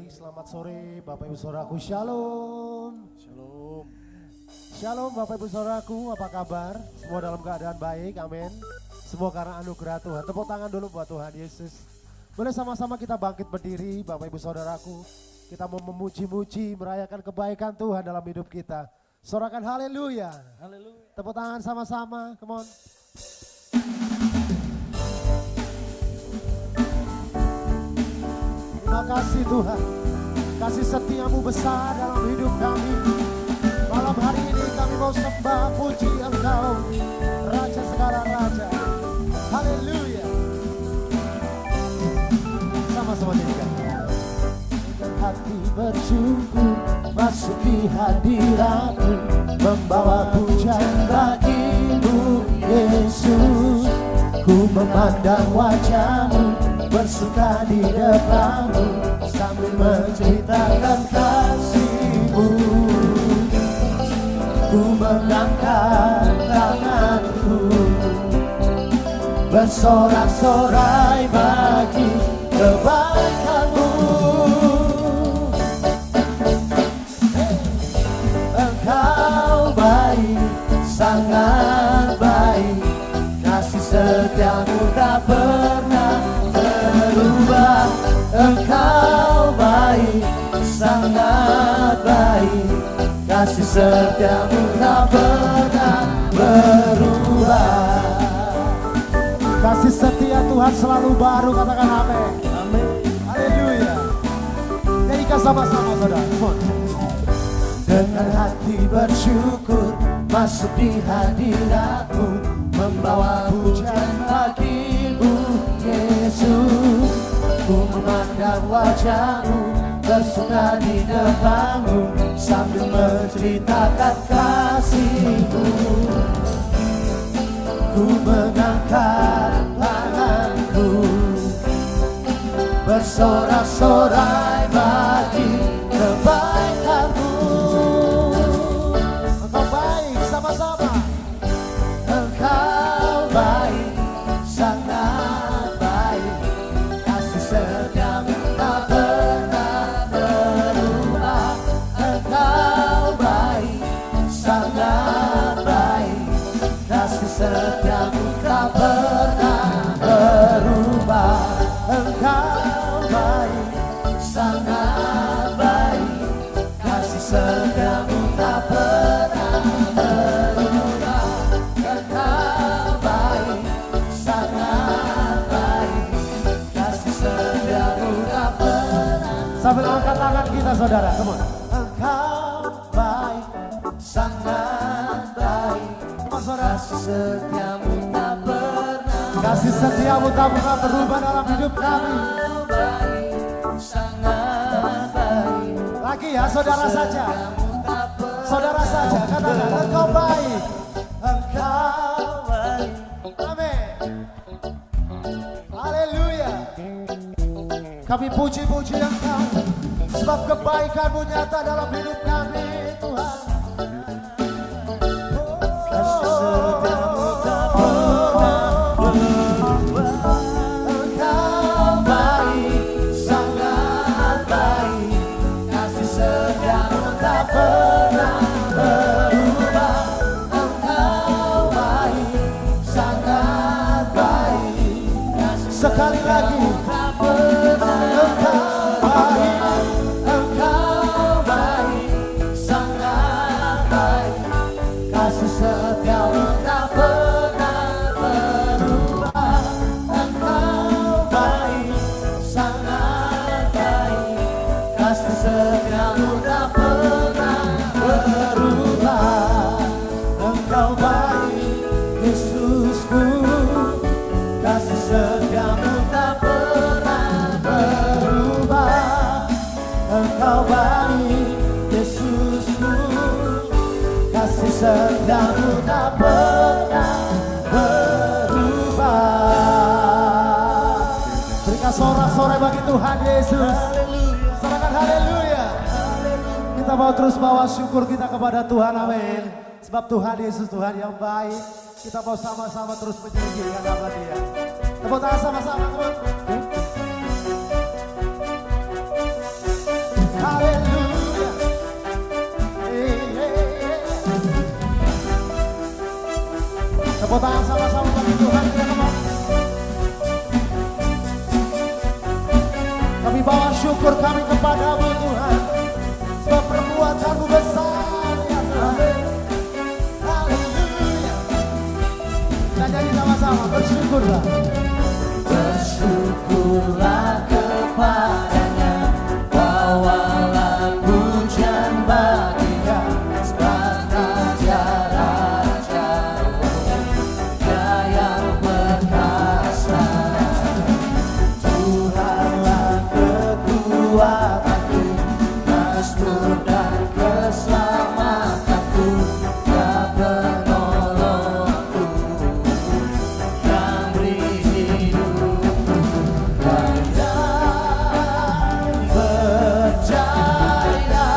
Selamat sore Bapak Ibu Saudaraku, Shalom. Shalom. Shalom Bapak Ibu Saudaraku, apa kabar? Semua dalam keadaan baik, amin. Semua karena anugerah Tuhan. Tepuk tangan dulu buat Tuhan Yesus. Boleh sama-sama kita bangkit berdiri Bapak Ibu Saudaraku. Kita mau memuji-muji, merayakan kebaikan Tuhan dalam hidup kita. Sorakan haleluya. Haleluya. Tepuk tangan sama-sama, come on. Terima kasih Tuhan, kasih setiamu besar dalam hidup kami. Malam hari ini kami mau sembah puji Engkau, Raja segala Raja. Haleluya. Sama-sama nyanyikan. Dengan hati bersyukur masuk di hadiratmu, membawa pujian bagimu Yesus. Ku memandang wajahmu, bersuka di depanmu, sambil menceritakan kasihmu. Ku mengangkat tanganku, bersorak-sorai bagi kebaikanmu. Engkau baik, sangat baik, kasih setiamu tak pernah berubah. Engkau baik, sangat baik, kasih setiamu tak pernah berubah. Kasih setia Tuhan selalu baru, katakan amin. Amin. Haleluya. Nyanyikan sama-sama saudara. Dengan hati bersyukur masuk di hadiratmu, membawa pujian bagimu Yesus. Ku memandang wajahmu, bersuka di depanmu, sambil menceritakan kasihmu. Ku mengangkat tanganku, bersorak-sorai bagi kebaikanmu. Engkau baik, sama-sama. Engkau baik, sangat baik, kasih setiamu tak pernah berubah. Engkau baik, sangat baik, kasih setiamu tak pernah berubah. Engkau baik, sangat baik, kasih setiamu tak pernah berubah. Engkau baik, sangat baik, kasih setiamu tak pernah. Sambil angkat tangan kita saudara, come on. Engkau baik, sangat baik, kasih setiamu tak pernah. Kasih setiamu tak pernah berubah dalam hidup kami. Engkau baik, sangat baik. Lagi ya saudara saja. Saudara saja katakan engkau baik. Engkau baik. Amin. Haleluya. Kami puji-puji Engkau, sebab kebaikan-Mu nyata dalam hidup kami Tuhan. Kasih setiamu tak pernah berubah. Engkau baik, sangat baik, kasih setiamu tak pernah berubah. Engkau baik, sangat baik, kasih sekali lagi. Engkau baik, Engkau baik, sangat baik, kasih setiamu tak pernah berubah. Engkau baik, sangat baik, kasih setiamu tak pernah berubah. Engkau baik, Yesusku, kasih setiamu tak pernah berubah. Engkau baik, Yesusku, kasih setiamu tak pernah berubah. Berikan sorak-sorai bagi Tuhan Yesus. Sorakan haleluya. Kita mau terus bawa syukur kita kepada Tuhan, amin. Sebab Tuhan Yesus Tuhan yang baik. Kita mau sama-sama terus menyanyikan nama Dia. Tepuk tangan sama-sama, teman. Tepuk tangan sama-sama bagi Tuhan kita kembali. Kami bawa syukur kami kepadamu Tuhan, sebab perbuatanmu besar ya Tuhan. Haleluya. Kita nyanyi sama-sama, bersyukurlah. Bersyukurlah kepadanya, bawalah pujian baginya, sebab Dia Raja, Dia yang perkasa. Tuhanlah kekuatanku, mazmur dan keselamatanku, Dia penolongku, yang beri hidup. Percaya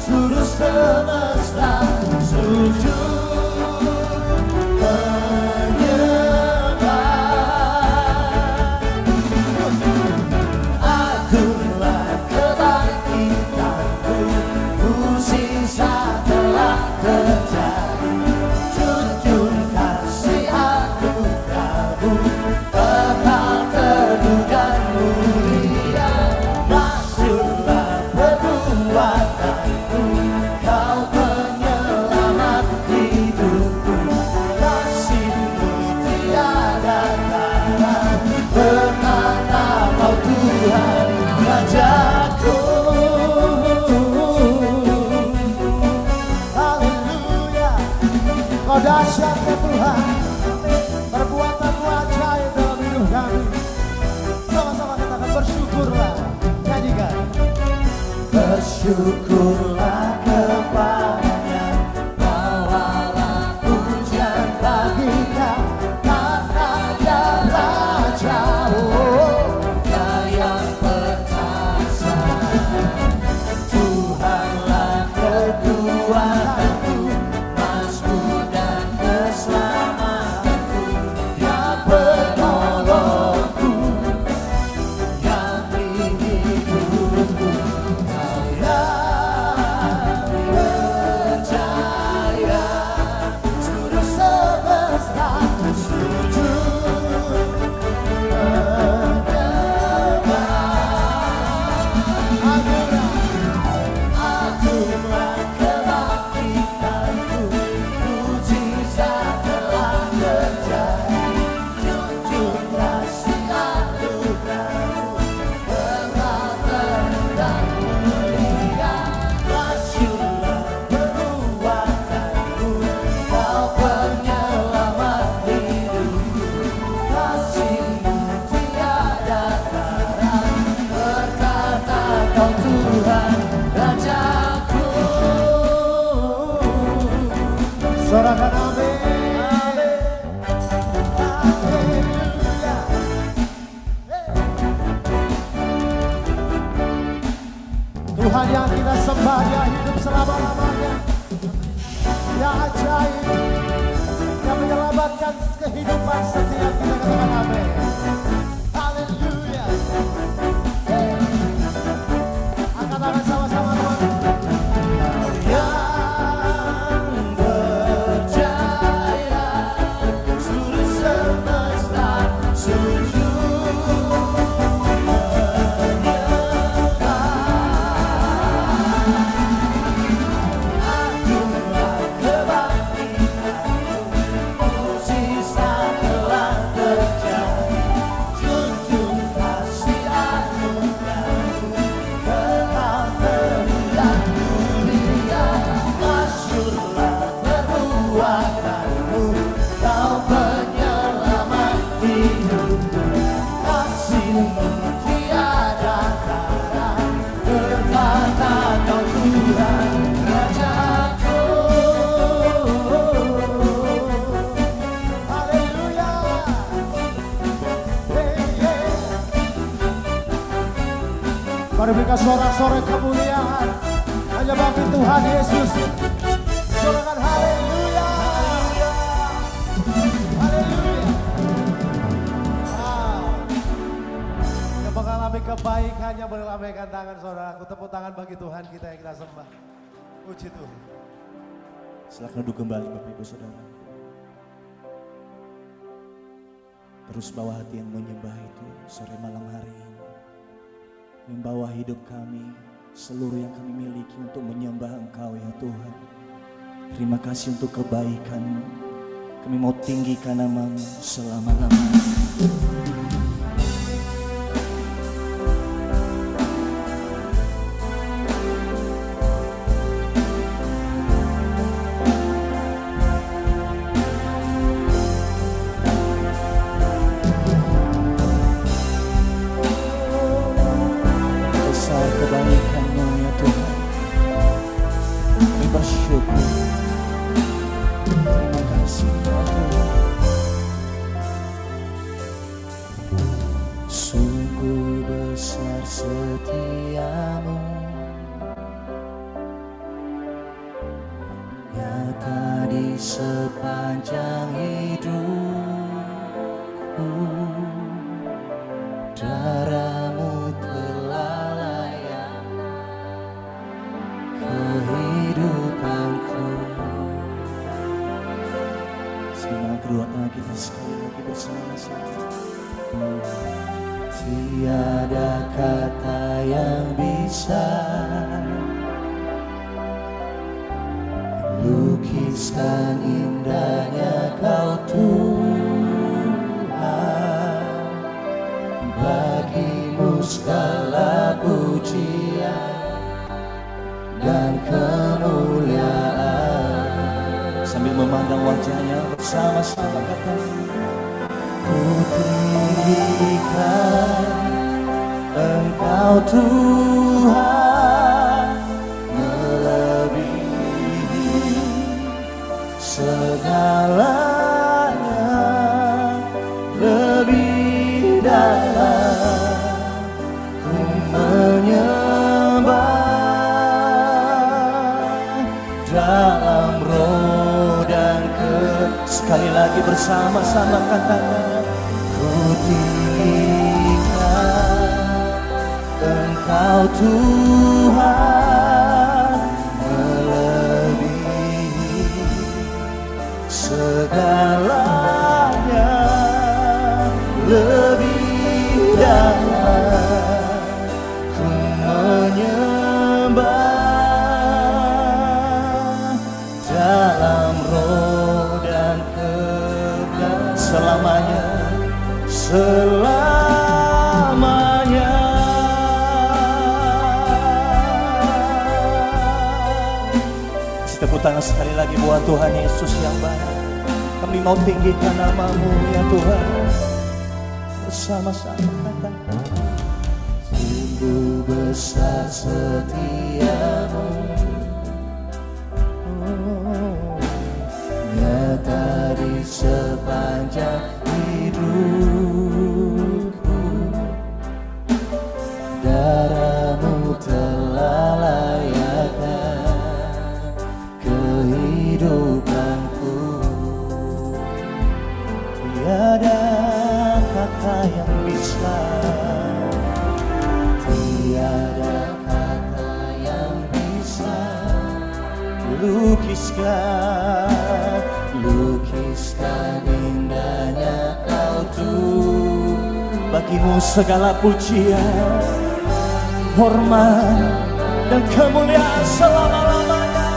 seluruh semesta sujud menyembah. Akulah kebangkitanku, musisah telah terjadi. Junjung kasih anugerahmu, kekal teduh dan mulia. Masyurlah perbuatanku, Kau penyelamat hidupku. Kasih-Mu tiada tara, berkata Kau Tuhan Rajaku. Haleluya. Kau dahsyat ya Tuhan, perbuatanmu ajaib dalam hidup kami. Sama-sama katakan bersyukurlah, nyanyikan. Bersyukurlah kepadanya, bawalah pujian baginya, karena Dia Raja, Dia yang perkasa. Tuhanlah kekuatanku, mazmur dan keselamatanku, Dia penolongku, yang beri hidupku. Percaya seluruh semesta sujud menyembah. Akulah kebangkitanku, mujizat telah terjadi. Junjung kasih anugerahmu, kekal teduh dan mulia. Masyurlah perbuatanmu, Kau penyelamat hidupku. Kasih-Mu tiada tara, berkata Kau Tuhan Rajaku. Sorakan amin. Haleluya. Tuhan yang kita sembah, Dia hidup selama-lamanya. Dia ajaib, Dia menyelamatkan kehidupan setiap kita, katakan amin. Haleluya. Angkat tangan sama-sama Tuhan. Yang percaya seluruh semesta sujud menyembah. Akulah kebangkitanku, musisah telah terjadi. Junjung kasih anugerahmu, kekal teduh dan mulia. Masyurlah perbuatanmu, Kau penyelamat hidupku. Kasih-Mu tiada tara, berkata Kau Tuhan Rajaku. Haleluya. Mari berikan sorak-sorai kemuliaan hanya bagi Tuhan Yesus. Sorakan haleluya. Haleluya. Yang mengalami kebaikannya boleh lambaikan tangan saudaraku. Tepuk tangan bagi Tuhan kita yang kita sembah. Puji Tuhan. Silakan duduk kembali Bapak Ibu Saudara. Terus bawa hati yang menyembah itu sore malam hari ini. Membawa hidup kami, seluruh yang kami miliki untuk menyembah Engkau ya Tuhan. Terima kasih untuk kebaikan-Mu. Kami mau tinggikan nama-Mu selama-lamanya. Besar kebaikan-Mu ya Tuhan. Kami bersyukur. Terima kasih ya Tuhan. Sungguh besar setiamu, nyata di sepanjang hidupku. Darah-Mu telah layak kehidupanku. Semoga kedua tangan kita sekali lagi bersama-sama. Tiada kata yang bisa lukiskan indahnya Kau Tuhan. Bagi-Mu segala pujian dan kemuliaan. Sambil memandang wajahnya bersama-sama katakan, ku tinggikan Engkau Tuhan, melebihi segalanya, lebih dalam ku menyembah dalam roh dan sekali lagi bersama-sama katakan, ku tinggikan Engkau Tuhan, melebihi segalanya, lebih dalam ku menyembah dalam roh dan kebenaran selamanya, selamanya. Tepuk tangan sekali lagi buat Tuhan Yesus yang baik. Kami mau tinggikan nama-Mu ya Tuhan. Bersama-sama katakan, sungguh besar setiamu, nyata di sepanjang hidupku. Darah-Mu telah layakkan kehidupanku. Tiada kata yang bisa, tiada kata yang bisa lukiskan indahnya Kau Tuhan. Bagi-Mu segala pujian, hormat dan kemuliaan selama-lamanya,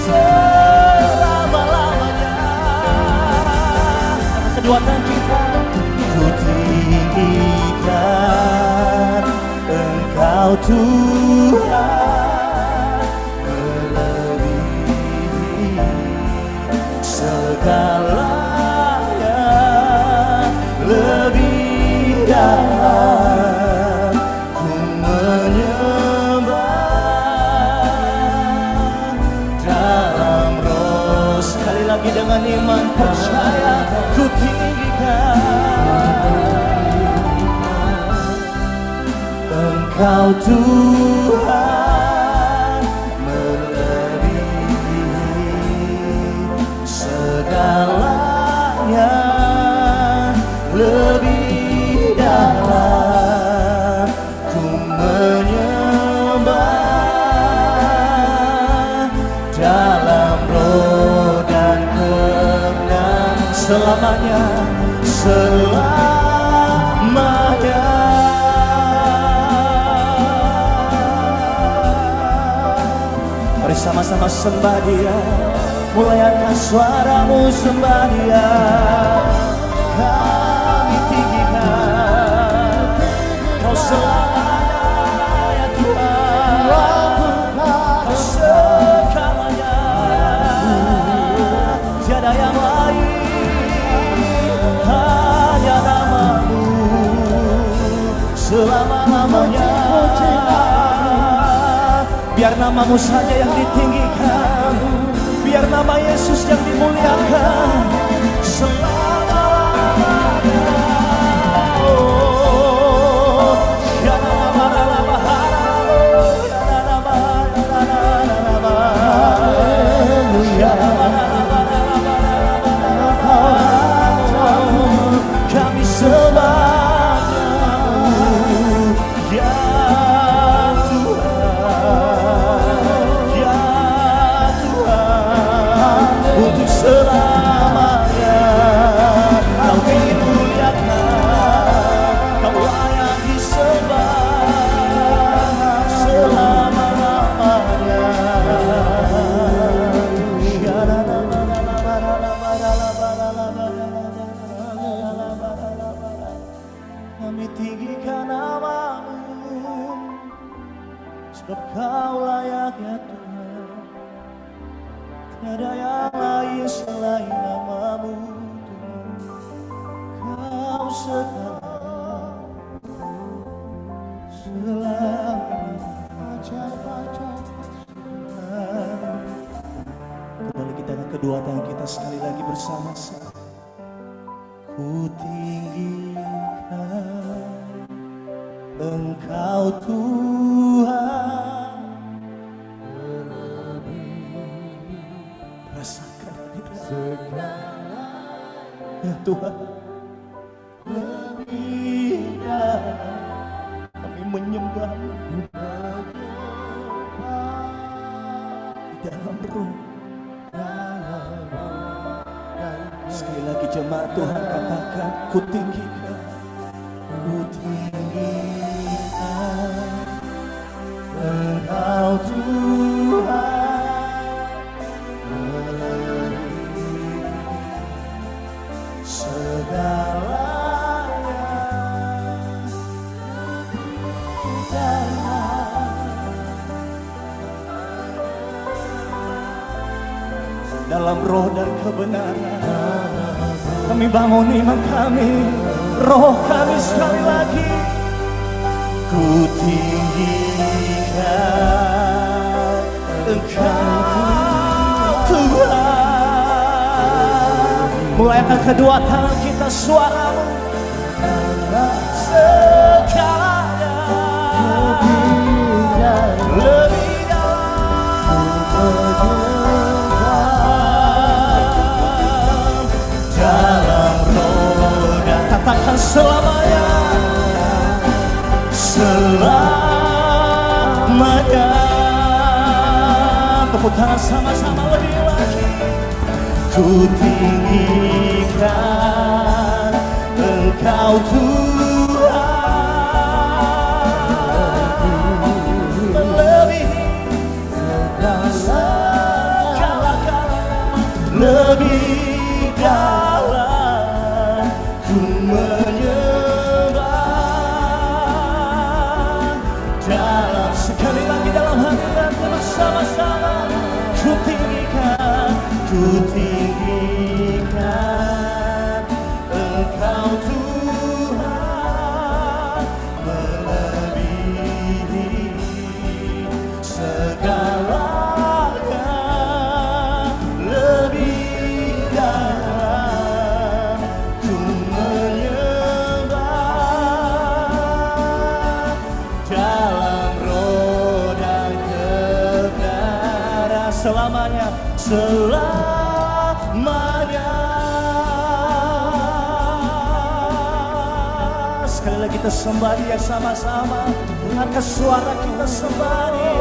selama-lamanya. Kedua tangan kita, ku tinggikan Engkau Tuhan, melebihi segalanya, lebih dalam ku menyembah dalam roh. Sekali lagi dengan iman percaya, ku tinggikan Engkau Tuhan, melebihi segalanya, lebih dalam ku menyembah dalam roh dan kebenaran selamanya. selamanya. Mari sama-sama sembah Dia, mulai angkat suaramu sembah Dia. Kami tinggikan Kau selamanya ya Tuhan, Kau segalanya, tiada yang lain, hanya nama-Mu selama-lamanya. Biar nama-Mu saja yang ditinggikan, biar nama Yesus yang dimuliakan selama-lamanya. Oh, ya nama kami sembah ya untuk selamanya. Kau dimuliakan, Kau layak disembah selama-lamanya. Kami tinggikan nama-Mu, sebab Kau layak ya Tuhan. Tiada yang lain selain nama-Mu Tuhan. Kau segala kembali kita angkat kedua tangan kita sekali lagi bersama-sama. Ku tinggikan Engkau Tuhan, rasakan ya Tuhan, lebih dalam kami menyembah-Mu di dalam roh. Sekali lagi jemaat Tuhan katakan, ku tinggikan Engkau Tuhan, segalanya dalam roh dan kebenaran. Kami bangun iman kami, roh kami sekali lagi. Ku tinggikan Engkau Tuhan. Mulai angkat kedua tangan kita, suara-Mu segalanya lebih dalam roh dan katakan selamanya, selamanya. Tepuk tangan sama-sama lebih lagi. Ku tinggikan Engkau Tuhan, melebihi segala-galanya, lebih dalam ku menyembah. Dalam sekali lagi dalam hadirat bersama-sama, ku tinggikan Engkau Tuhan, melebihi segalanya, lebih dalam ku menyembah. Dalam roh dan kebenaran selamanya, selamanya. Sekali lagi kita sembah Dia sama-sama, angkat suara kita sembah Dia.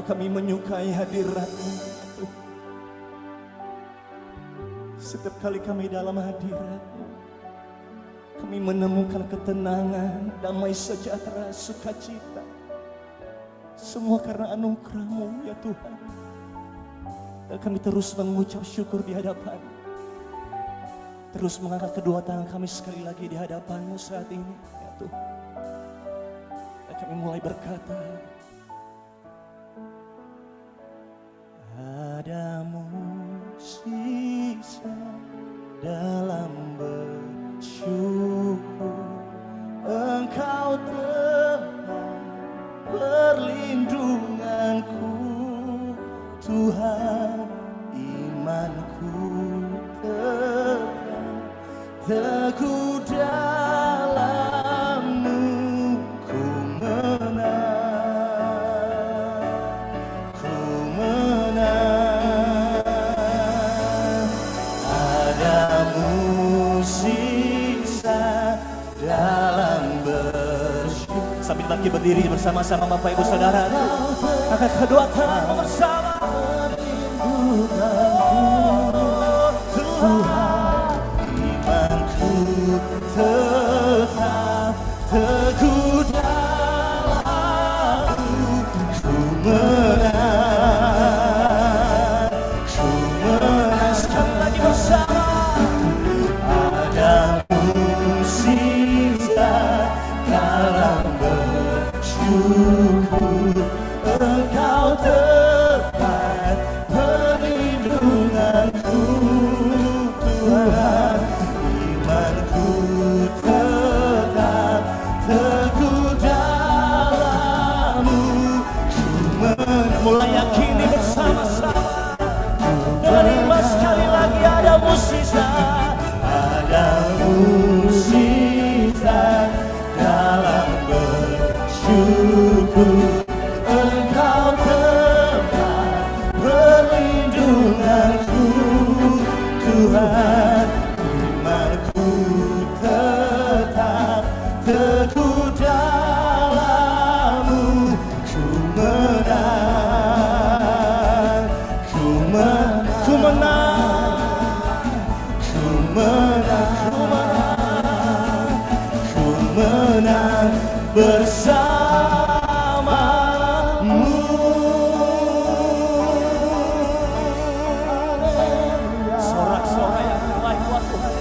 kami menyukai hadirat-Mu ya Tuhan. Setiap kali kami dalam hadirat-Mu, kami menemukan ketenangan, damai sejahtera, sukacita. Semua karena anugerah-Mu ya Tuhan. Dan kami terus mengucap syukur di hadapan, terus mengangkat kedua tangan kami sekali lagi di hadapan-Mu saat ini ya Tuhan. Dan kami mulai berkata, ada mukjizat dalam bersyukur, Engkau telah perlindunganku Tuhan. Imanku tetap teguh dalam-Mu, ku menang, ku menang. Ada mukjizat dalam bersyukur. Sambil lagi berdiri bersama-sama Bapak Ibu Saudara, angkat kedua tangan bersama. Tuhan, imanku tetap teguh dalam-Mu, ku menang, ku menang. Sekali lagi bersama. Ada mukjizat dalam bersyukur, Engkau tepat perlindunganku Tuhan. Imanku tetap teguh dalam-Mu, ku menang. Mulai yakini bersama-sama, terima sekali lagi. Ada mukjizat, ada mukjizat dalam bersyukur, Engkau tepat perlindunganku Tuhan. Imanku tetap teguh dalam-Mu, ku menang, ku menang, ku menang, ku menang, ku menang, ku menang bersama-Mu. Sorak-sorai yang terbaik buat Tuhan.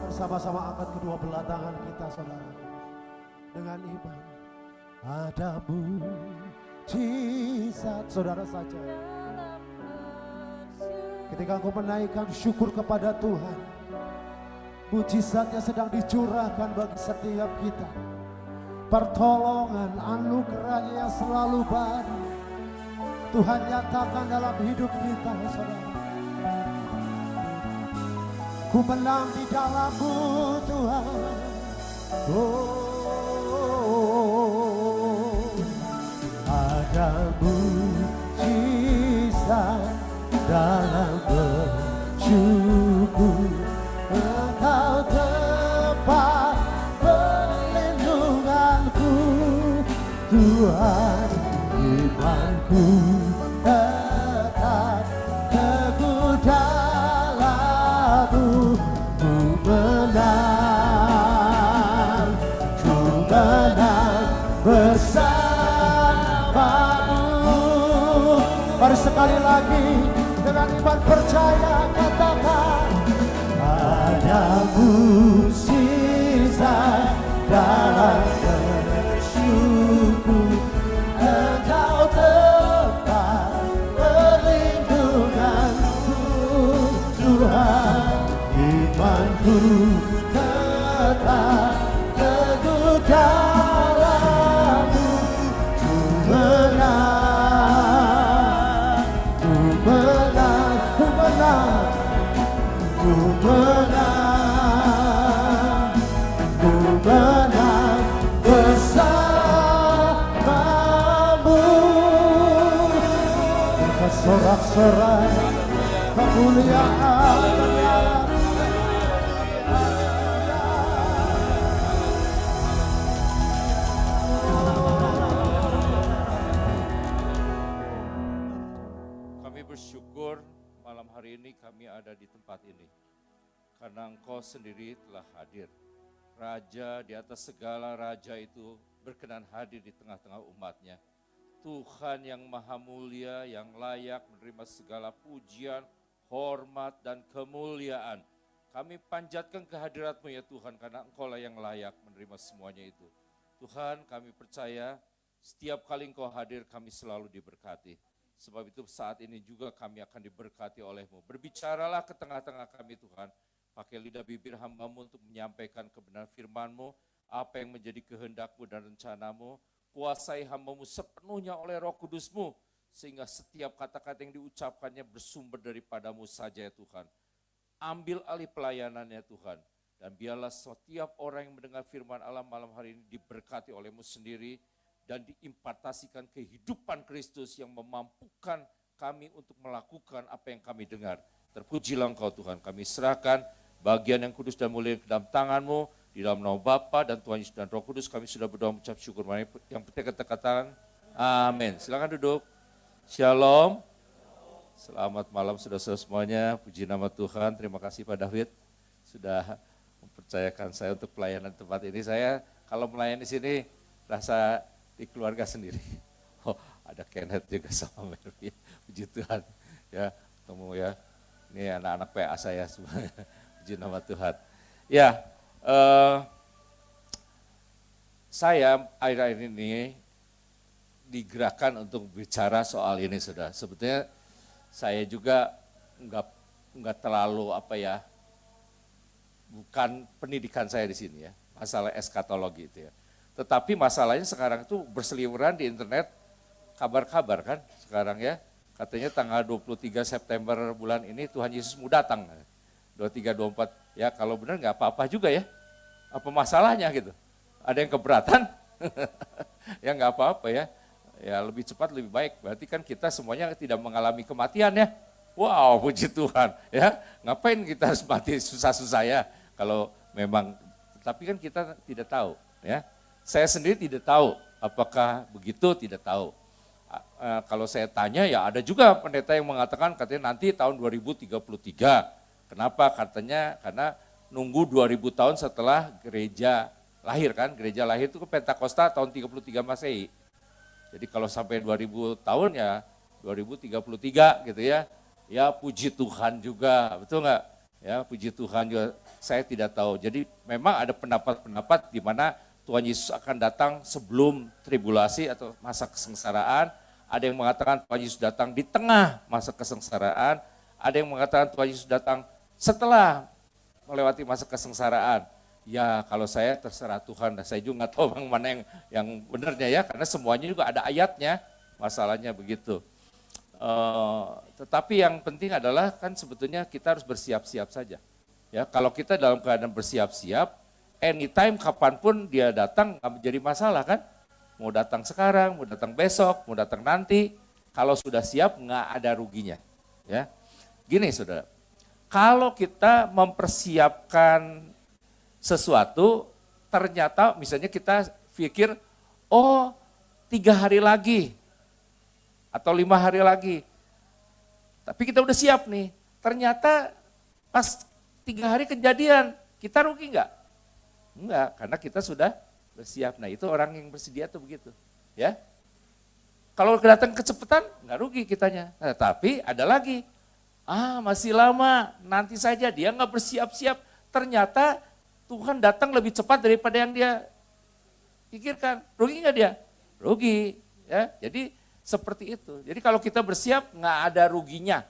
Bersama-sama angkat kedua belah tangan kita saudara, dengan iman. Ada mukjizat saudara saja. Ketika engkau menaikkan syukur kepada Tuhan, mukjizatnya sedang dicurahkan bagi setiap kita. Pertolongan, anugerahnya yang selalu baru Tuhan nyatakan dalam hidup kita saudara. Ku menang di dalam-Mu Tuhan. Ada mukjizat dalam bersyukur, Engkau tepat perlindunganku Tuhan. Imanku tetap teguh dalam-Mu, ku menang, ku menang bersama-Mu. Mari sekali lagi dengan iman percaya katakan, ada mukjizat dalam bersyukur, Engkau tepat perlindunganku Tuhan. Imanku tetap teguh dalam-Mu, ku menang, ku menang, ku menang, ku menang, ku menang bersama-Mu. Kita sorak-sorai kemuliaan. bersyukur malam hari ini kami ada di tempat ini. Karena Engkau sendiri telah hadir. Raja di atas segala raja itu berkenan hadir di tengah-tengah umatnya. Tuhan yang maha mulia, yang layak menerima segala pujian, hormat, dan kemuliaan. Kami panjatkan kehadirat-Mu ya Tuhan, karena Engkau lah yang layak menerima semuanya itu. Tuhan, kami percaya setiap kali Engkau hadir kami selalu diberkati. Sebab itu saat ini juga kami akan diberkati oleh-Mu. Berbicaralah ke tengah-tengah kami Tuhan. Pakai lidah bibir hamba-Mu untuk menyampaikan kebenaran firman-Mu. Apa yang menjadi kehendak-Mu dan rencana-Mu. Kuasai hamba-Mu sepenuhnya oleh Roh Kudus-Mu. Sehingga setiap kata-kata yang diucapkannya bersumber daripada-Mu saja ya Tuhan. Ambil alih pelayanannya Tuhan. Dan biarlah setiap orang yang mendengar firman Allah malam hari ini diberkati oleh-Mu sendiri. Dan diimpartasikan kehidupan Kristus yang memampukan kami untuk melakukan apa yang kami dengar. Terpujilah Engkau Tuhan, kami serahkan bagian yang kudus dan mulia ke dalam tangan-Mu, di dalam nama Bapa dan Tuhan Yesus dan Roh Kudus, kami sudah berdoa mengucap syukur. Mari yang percaya katakan amin. Silakan duduk. Shalom. Selamat malam saudara-saudara semuanya, puji nama Tuhan. Terima kasih Pak David sudah mempercayakan saya untuk pelayanan tempat ini. Saya kalau melayani di sini rasa di keluarga sendiri. Oh, ada Kenneth juga sama Mary. Puji Tuhan. Ya, ketemu ya. Ini anak-anak PA saya semua. Puji nama Tuhan. Ya, saya akhir-akhir ini digerakkan untuk bicara soal ini, Saudara. Sebetulnya saya juga enggak terlalu bukan pendidikan saya di sini ya. Masalah eskatologi itu ya. Tetapi masalahnya sekarang itu berseliweran di internet kabar-kabar kan sekarang ya. Katanya tanggal 23 September bulan ini Tuhan Yesus mau datang. 23, 24, ya kalau benar nggak apa-apa juga ya. Apa masalahnya gitu? Ada yang keberatan? Ya nggak apa-apa ya. Ya lebih cepat lebih baik. Berarti kan kita semuanya tidak mengalami kematian ya. Wow, puji Tuhan ya. Ngapain kita harus mati susah-susah ya. Kalau memang, tapi kan kita tidak tahu ya. Saya sendiri tidak tahu, apakah begitu tidak tahu. Kalau saya tanya ya ada juga pendeta yang mengatakan katanya nanti tahun 2033. Kenapa? Katanya karena nunggu 2000 tahun setelah gereja lahir kan. Gereja lahir itu ke Pentakosta tahun 33 Masehi. Jadi kalau sampai 2000 tahun ya 2033 gitu ya. Ya puji Tuhan juga, betul enggak? Ya puji Tuhan juga, saya tidak tahu. Jadi memang ada pendapat-pendapat di mana Tuhan Yesus akan datang sebelum tribulasi atau masa kesengsaraan. Ada yang mengatakan Tuhan Yesus datang di tengah masa kesengsaraan. Ada yang mengatakan Tuhan Yesus datang setelah melewati masa kesengsaraan. Ya kalau saya terserah Tuhan, saya juga nggak tahu mana yang benarnya ya. Karena semuanya juga ada ayatnya, masalahnya begitu. Tetapi yang penting adalah kan sebetulnya kita harus bersiap-siap saja. Ya kalau kita dalam keadaan bersiap-siap, anytime, kapanpun dia datang nggak menjadi masalah kan. Mau datang sekarang, mau datang besok, mau datang nanti. Kalau sudah siap nggak ada ruginya. Ya, gini saudara, kalau kita mempersiapkan sesuatu, ternyata misalnya kita pikir, oh 3 hari lagi atau 5 hari lagi. Tapi kita udah siap nih, ternyata pas 3 hari kejadian, kita rugi nggak? Enggak, karena kita sudah bersiap. Nah itu orang yang bersedia tuh begitu. Ya. Kalau datang kecepatan, nggak rugi kitanya. Nah, tapi ada lagi, masih lama, nanti saja dia nggak bersiap-siap. Ternyata Tuhan datang lebih cepat daripada yang dia pikirkan. Rugi nggak dia? Rugi. Ya. Jadi seperti itu. Jadi kalau kita bersiap, nggak ada ruginya.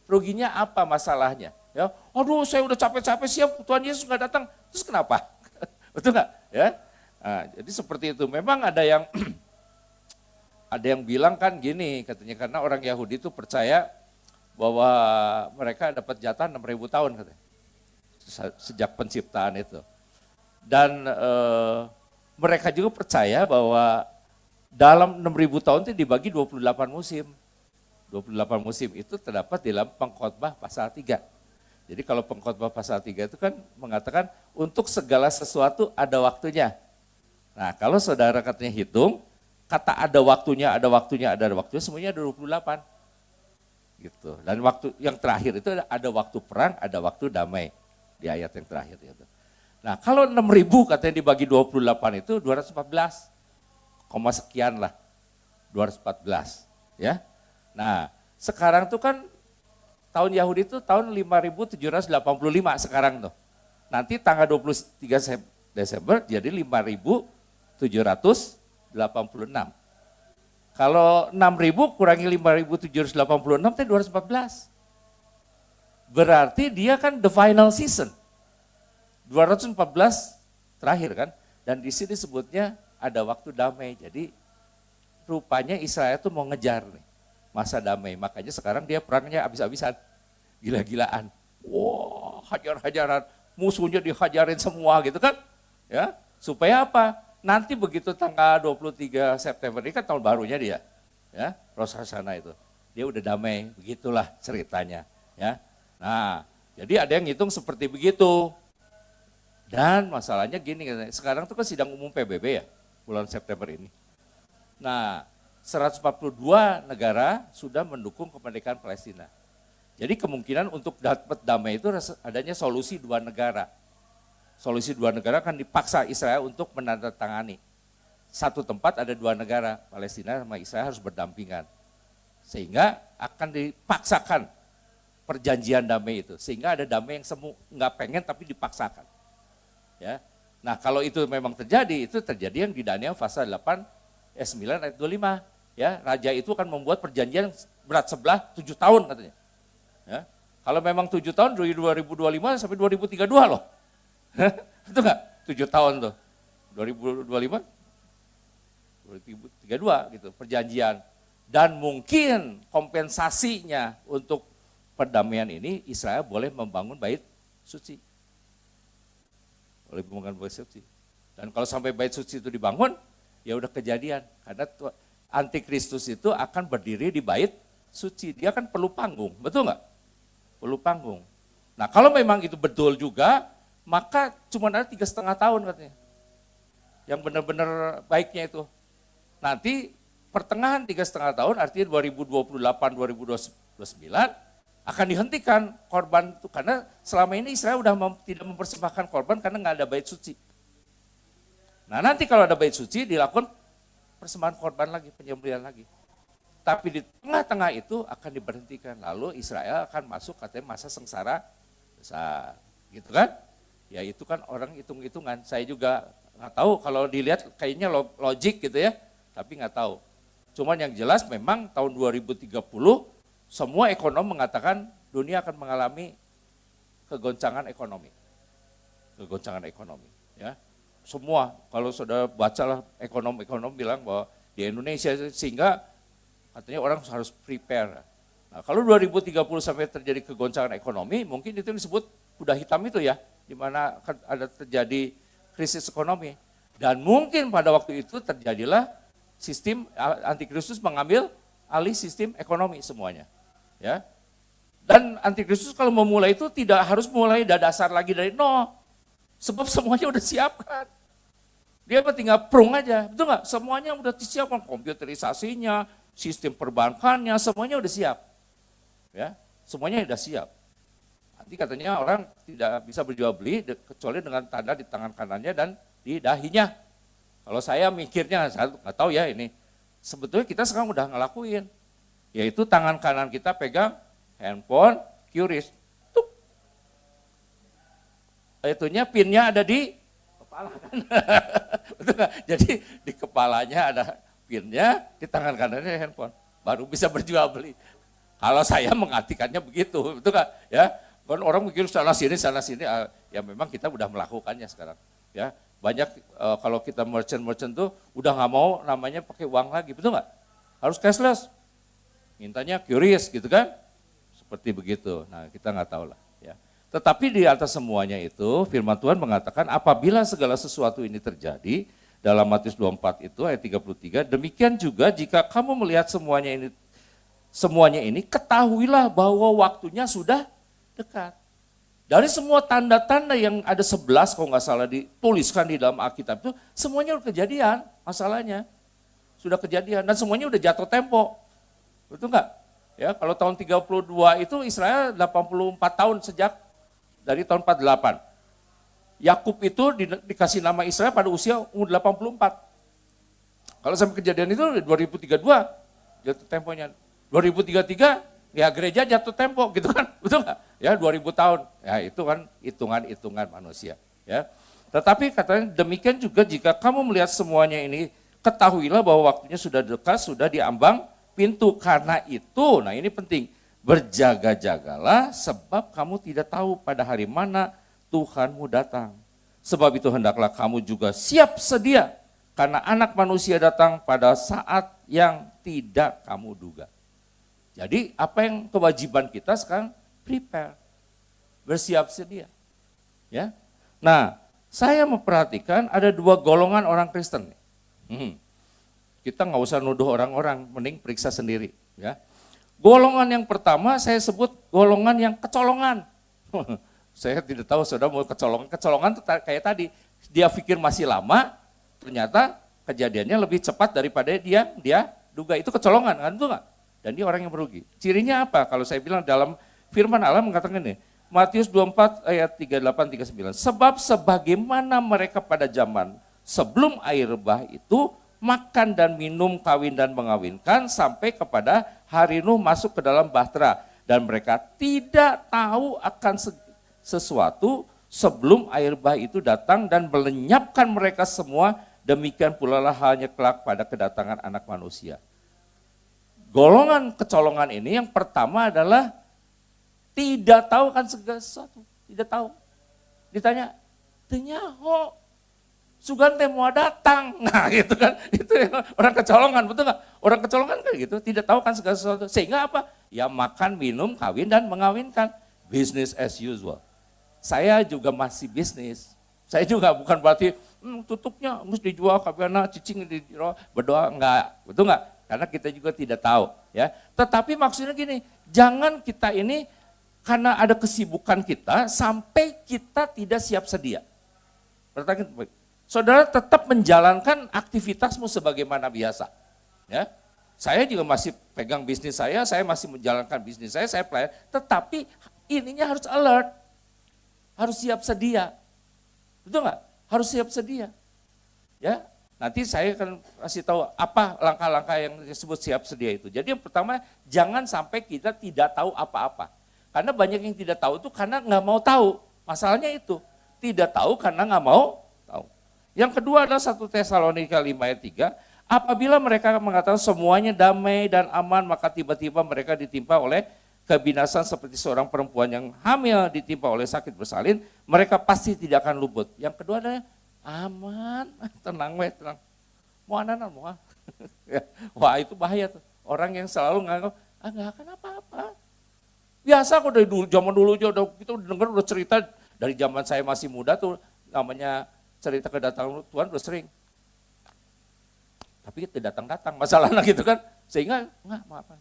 Ruginya apa masalahnya? Ya, aduh saya udah capek-capek siap, Tuhan Yesus nggak datang. Terus kenapa? Betul nggak? Ya, nah, jadi seperti itu. Memang ada yang ada yang bilang kan gini, katanya karena orang Yahudi itu percaya bahwa mereka dapat jatah 6.000 tahun katanya, sejak penciptaan itu. Dan mereka juga percaya bahwa dalam 6.000 tahun itu dibagi 28 musim. 28 musim itu terdapat di dalam Pengkhotbah pasal 3. Jadi kalau Pengkhotbah pasal 3 itu kan mengatakan untuk segala sesuatu ada waktunya. Nah kalau saudara katanya hitung, kata ada waktunya, semuanya ada 28. Gitu. Dan waktu yang terakhir itu ada waktu perang, ada waktu damai di ayat yang terakhir itu. Nah, kalau 6.000 katanya dibagi 28 itu 214, koma sekian lah, 214 ya. Nah, sekarang tuh kan tahun Yahudi itu tahun 5.785 sekarang tuh. Nanti tanggal 23 Desember jadi 5.786. Kalau 6.000 kurangi 5.786 itu 214. Berarti dia kan the final season. 214 terakhir kan. Dan di sini sebutnya ada waktu damai. Jadi rupanya Israel tuh mau ngejar nih masa damai. Makanya sekarang dia perangnya habis-habisan. Gila-gilaan. Wah, hajar-hajaran. Musuhnya dihajarin semua gitu kan. Ya, supaya apa? Nanti begitu tanggal 23 September ini kan tahun barunya dia, ya, Rosh Hashanah itu. Dia udah damai, begitulah ceritanya, ya. Nah, jadi ada yang ngitung seperti begitu. Dan masalahnya gini, sekarang tuh kan sidang umum PBB ya, bulan September ini. Nah, 142 negara sudah mendukung kemerdekaan Palestina. Jadi kemungkinan untuk dapat damai itu adanya solusi dua negara. Solusi dua negara akan dipaksa Israel untuk menandatangani. Satu tempat ada dua negara, Palestina sama Israel harus berdampingan. Sehingga akan dipaksakan perjanjian damai itu. Sehingga ada damai yang semu, nggak pengen tapi dipaksakan. Ya. Nah kalau itu memang terjadi, itu terjadi yang di Daniel pasal 9 ayat 25. Ya, raja itu akan membuat perjanjian berat sebelah 7 tahun katanya. Ya. Kalau memang 7 tahun dari 2025 sampai 2032 loh. Itu enggak? 7 tahun tuh. 2025, 2032 gitu perjanjian. Dan mungkin kompensasinya untuk perdamaian ini Israel boleh membangun bait suci. Boleh membangun bait suci. Dan kalau sampai bait suci itu dibangun, ya udah kejadian. Karena antikristus itu akan berdiri di bait suci. Dia kan perlu panggung, betul enggak? Perlu panggung. Nah kalau memang itu betul juga, maka cuma ada 3,5 tahun katanya. Yang benar-benar baiknya itu. Nanti pertengahan 3,5 tahun artinya 2028-2029 akan dihentikan korban itu. Karena selama ini Israel udah tidak mempersembahkan korban karena nggak ada bait suci. Nah nanti kalau ada bait suci dilakukan persembahan korban lagi, penyembelihan lagi. Tapi di tengah-tengah itu akan diberhentikan. Lalu Israel akan masuk katanya masa sengsara besar. Gitu kan? Ya itu kan orang hitung-hitungan, saya juga nggak tahu kalau dilihat kayaknya logik gitu ya, tapi nggak tahu. Cuman yang jelas memang tahun 2030 semua ekonom mengatakan dunia akan mengalami kegoncangan ekonomi. Kegoncangan ekonomi ya. Semua kalau sudah bacalah ekonom-ekonom bilang bahwa di Indonesia sehingga katanya orang harus prepare. Nah, kalau 2030 sampai terjadi kegoncangan ekonomi, mungkin itu disebut kuda hitam itu ya. Di mana ada terjadi krisis ekonomi. Dan mungkin pada waktu itu terjadilah sistem antikristus mengambil alih sistem ekonomi semuanya. Ya. Dan antikristus kalau memulai itu tidak harus mulai dari dasar lagi dari nol. Sebab semuanya udah siapkan. Dia tinggal prung aja, betul nggak? Semuanya udah disiapkan, komputerisasinya, sistem perbankannya, semuanya udah siap. Ya, semuanya udah siap. Nanti katanya orang tidak bisa berjual beli kecuali dengan tanda di tangan kanannya dan di dahinya. Kalau saya mikirnya, saya nggak tahu ya ini. Sebetulnya kita sekarang udah ngelakuin. Yaitu tangan kanan kita pegang handphone, QRIS. Tup. Itunya pinnya ada di kepala kan. Betul nggak? Jadi di kepalanya ada pinnya, di tangan kanannya handphone. Baru bisa berjual beli. Kalau saya mengartikannya begitu, betul nggak? Ya. Kan orang mikir sana sini, ya memang kita udah melakukannya sekarang. Ya banyak kalau kita merchant tuh udah nggak mau namanya pakai uang lagi, betul nggak? Harus cashless, mintanya QRIS gitu kan? Seperti begitu. Nah kita nggak tahu lah. Ya. Tetapi di atas semuanya itu Firman Tuhan mengatakan apabila segala sesuatu ini terjadi dalam Matius 24 itu ayat 33, demikian juga jika kamu melihat semuanya ini ketahuilah bahwa waktunya sudah dekat. Dari semua tanda-tanda yang ada 11 kalau nggak salah dituliskan di dalam Alkitab itu semuanya udah kejadian masalahnya. Sudah kejadian dan semuanya udah jatuh tempo. Betul nggak? Ya, kalau tahun 32 itu Israel 84 tahun sejak dari tahun 48. Yakub itu dikasih nama Israel pada usia umur 84. Kalau sampai kejadian itu 2032 jatuh temponya. 2033 ya gereja jatuh tempo gitu kan. Betul nggak? Ya 2000 tahun. Ya itu kan hitungan-hitungan manusia. Ya. Tetapi katanya demikian juga jika kamu melihat semuanya ini, ketahuilah bahwa waktunya sudah dekat, sudah diambang pintu. Karena itu, nah ini penting, berjaga-jagalah sebab kamu tidak tahu pada hari mana Tuhanmu datang. Sebab itu hendaklah kamu juga siap sedia, karena anak manusia datang pada saat yang tidak kamu duga. Jadi apa yang kewajiban kita sekarang? Prepare, bersiap sedia. Ya. Nah, saya memperhatikan ada dua golongan orang Kristen. Kita nggak usah nuduh orang-orang, mending periksa sendiri. Ya. Golongan yang pertama saya sebut golongan yang kecolongan. Saya tidak tahu saudara mau kecolongan. Kecolongan itu kayak tadi, dia pikir masih lama, ternyata kejadiannya lebih cepat daripada dia duga. Itu kecolongan, kan itu enggak? Dan dia orang yang merugi. Cirinya apa? Kalau saya bilang dalam firman Allah mengatakan ini, Matius 24 ayat 38-39. Sebab sebagaimana mereka pada zaman sebelum air bah itu, makan dan minum, kawin dan mengawinkan, sampai kepada hari Nuh masuk ke dalam bahtera. Dan mereka tidak tahu akan sesuatu sebelum air bah itu datang dan melenyapkan mereka semua, demikian pula lah halnya kelak pada kedatangan anak manusia. Golongan kecolongan ini yang pertama adalah tidak tahu kan segala sesuatu, tidak tahu. Ditanya, "Tenyaho, sugan teh mau datang." Nah gitu kan, itu orang kecolongan, betul nggak? Orang kecolongan kan gitu, tidak tahu kan segala sesuatu. Sehingga apa? Ya makan, minum, kawin dan mengawinkan. Business as usual. Saya juga masih bisnis. Saya juga bukan berarti tutupnya mesti dijual kabehna cicing berdoa enggak, betul enggak? Karena kita juga tidak tahu, ya. Tetapi maksudnya gini, jangan kita ini karena ada kesibukan kita sampai kita tidak siap sedia. Perhatikan, saudara tetap menjalankan aktivitasmu sebagaimana biasa, ya. Saya juga masih pegang bisnis saya masih menjalankan bisnis saya pelayan, tetapi ininya harus alert, harus siap sedia. Betul nggak? Harus siap sedia. Ya, nanti saya akan kasih tahu apa langkah-langkah yang disebut siap sedia itu. Jadi yang pertama, jangan sampai kita tidak tahu apa-apa. Karena banyak yang tidak tahu itu karena nggak mau tahu. Masalahnya itu, tidak tahu karena nggak mau tahu. Yang kedua adalah 1 Tesalonika 5 ayat 3, apabila mereka mengatakan semuanya damai dan aman, maka tiba-tiba mereka ditimpa oleh kebinasan seperti seorang perempuan yang hamil ditimpa oleh sakit bersalin, mereka pasti tidak akan luput. Yang kedua adalah aman, tenang tenang. Mau anak mau. Wah itu bahaya tuh. Orang yang selalu nganggap, nggak akan apa-apa. Biasa kok dari dulu, zaman dulu aja kita udah dengar udah cerita dari zaman saya masih muda tuh namanya cerita kedatangan Tuhan udah sering. Tapi tidak datang-datang masalahnya gitu kan. Sehingga nggak mau apa.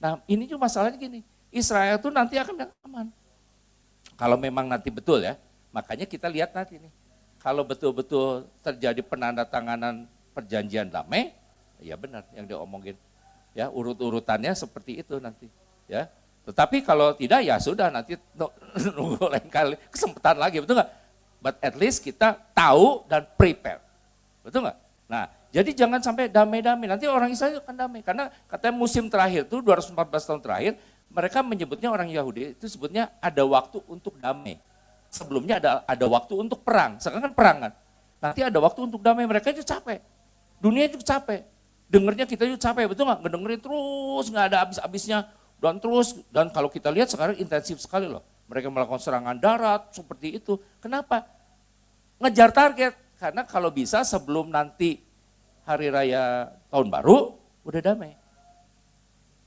Nah ini juga masalahnya gini, Israel tuh nanti akan aman. Kalau memang nanti betul ya, makanya kita lihat nanti nih. Kalau betul-betul terjadi penandatanganan perjanjian damai, ya benar yang dia omongin. Ya urut-urutannya seperti itu nanti. Ya, tetapi kalau tidak ya sudah nanti nunggu lain kali kesempatan lagi, betul nggak? But at least kita tahu dan prepare, betul nggak? Nah, jadi jangan sampai damai-damai, nanti orang Israel akan damai. Karena katanya musim terakhir itu 214 tahun terakhir, mereka menyebutnya orang Yahudi, itu sebutnya ada waktu untuk damai. Sebelumnya ada waktu untuk perang, sekarang kan perang kan. Nanti ada waktu untuk damai, mereka itu capek. Dunia itu capek, dengernya kita itu capek, betul nggak? Ngedengerin terus, nggak ada habis-habisnya. Dan kalau kita lihat sekarang intensif sekali loh. Mereka melakukan serangan darat, seperti itu. Kenapa? Ngejar target, karena kalau bisa sebelum nanti hari raya tahun baru udah damai.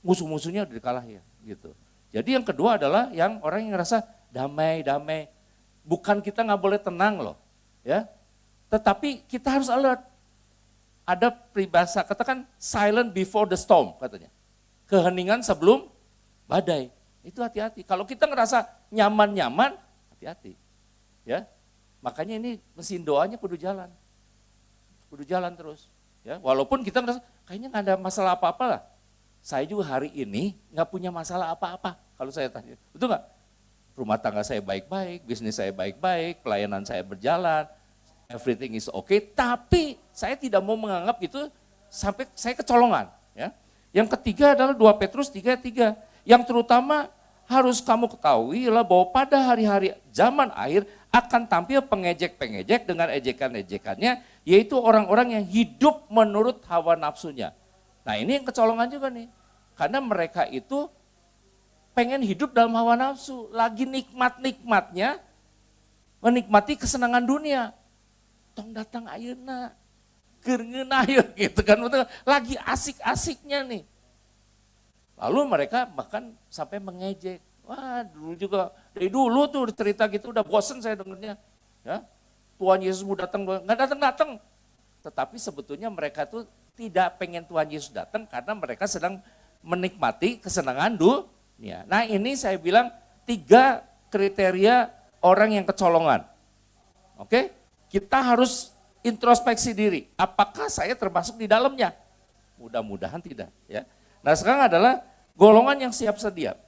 Musuh-musuhnya udah dikalahin gitu. Jadi yang kedua adalah yang orang yang ngerasa damai. Bukan kita nggak boleh tenang loh, ya. Tetapi kita harus alert. Ada peribahasa katakan silent before the storm katanya. Keheningan sebelum badai. Itu hati-hati. Kalau kita ngerasa nyaman-nyaman, hati-hati. Ya. Makanya ini mesin doanya kudu jalan. Kudu jalan terus. Ya, walaupun kita ngerasa kayaknya nggak ada masalah apa-apa lah. saya juga hari ini nggak punya masalah apa-apa kalau saya tanya. Betul nggak? Rumah tangga saya baik-baik, bisnis saya baik-baik, pelayanan saya berjalan, everything is okay. Tapi saya tidak mau menganggap itu sampai saya kecolongan. Ya. Yang ketiga adalah 2 Petrus 3:3. Yang terutama harus kamu ketahui adalah bahwa pada hari-hari zaman akhir akan tampil pengejek-pengejek dengan ejekan-ejekannya, yaitu orang-orang yang hidup menurut hawa nafsunya. Nah ini yang kecolongan juga nih, karena mereka itu pengen hidup dalam hawa nafsu, lagi nikmat-nikmatnya, menikmati kesenangan dunia. Tong datang ayeuna, keur ayeuna gitu kan, lagi asik-asiknya nih. Lalu mereka bahkan sampai mengejek. Wah dulu juga, dari dulu tuh cerita gitu udah bosen saya dengernya. Ya, Tuhan Yesus mau datang, nggak datang-datang. Tetapi sebetulnya mereka tuh tidak pengen Tuhan Yesus datang karena mereka sedang menikmati kesenangan dunia. Nah ini saya bilang 3 kriteria orang yang kecolongan. Oke, kita harus introspeksi diri. Apakah saya termasuk di dalamnya? Mudah-mudahan tidak. Ya. Nah sekarang adalah golongan yang siap sedia.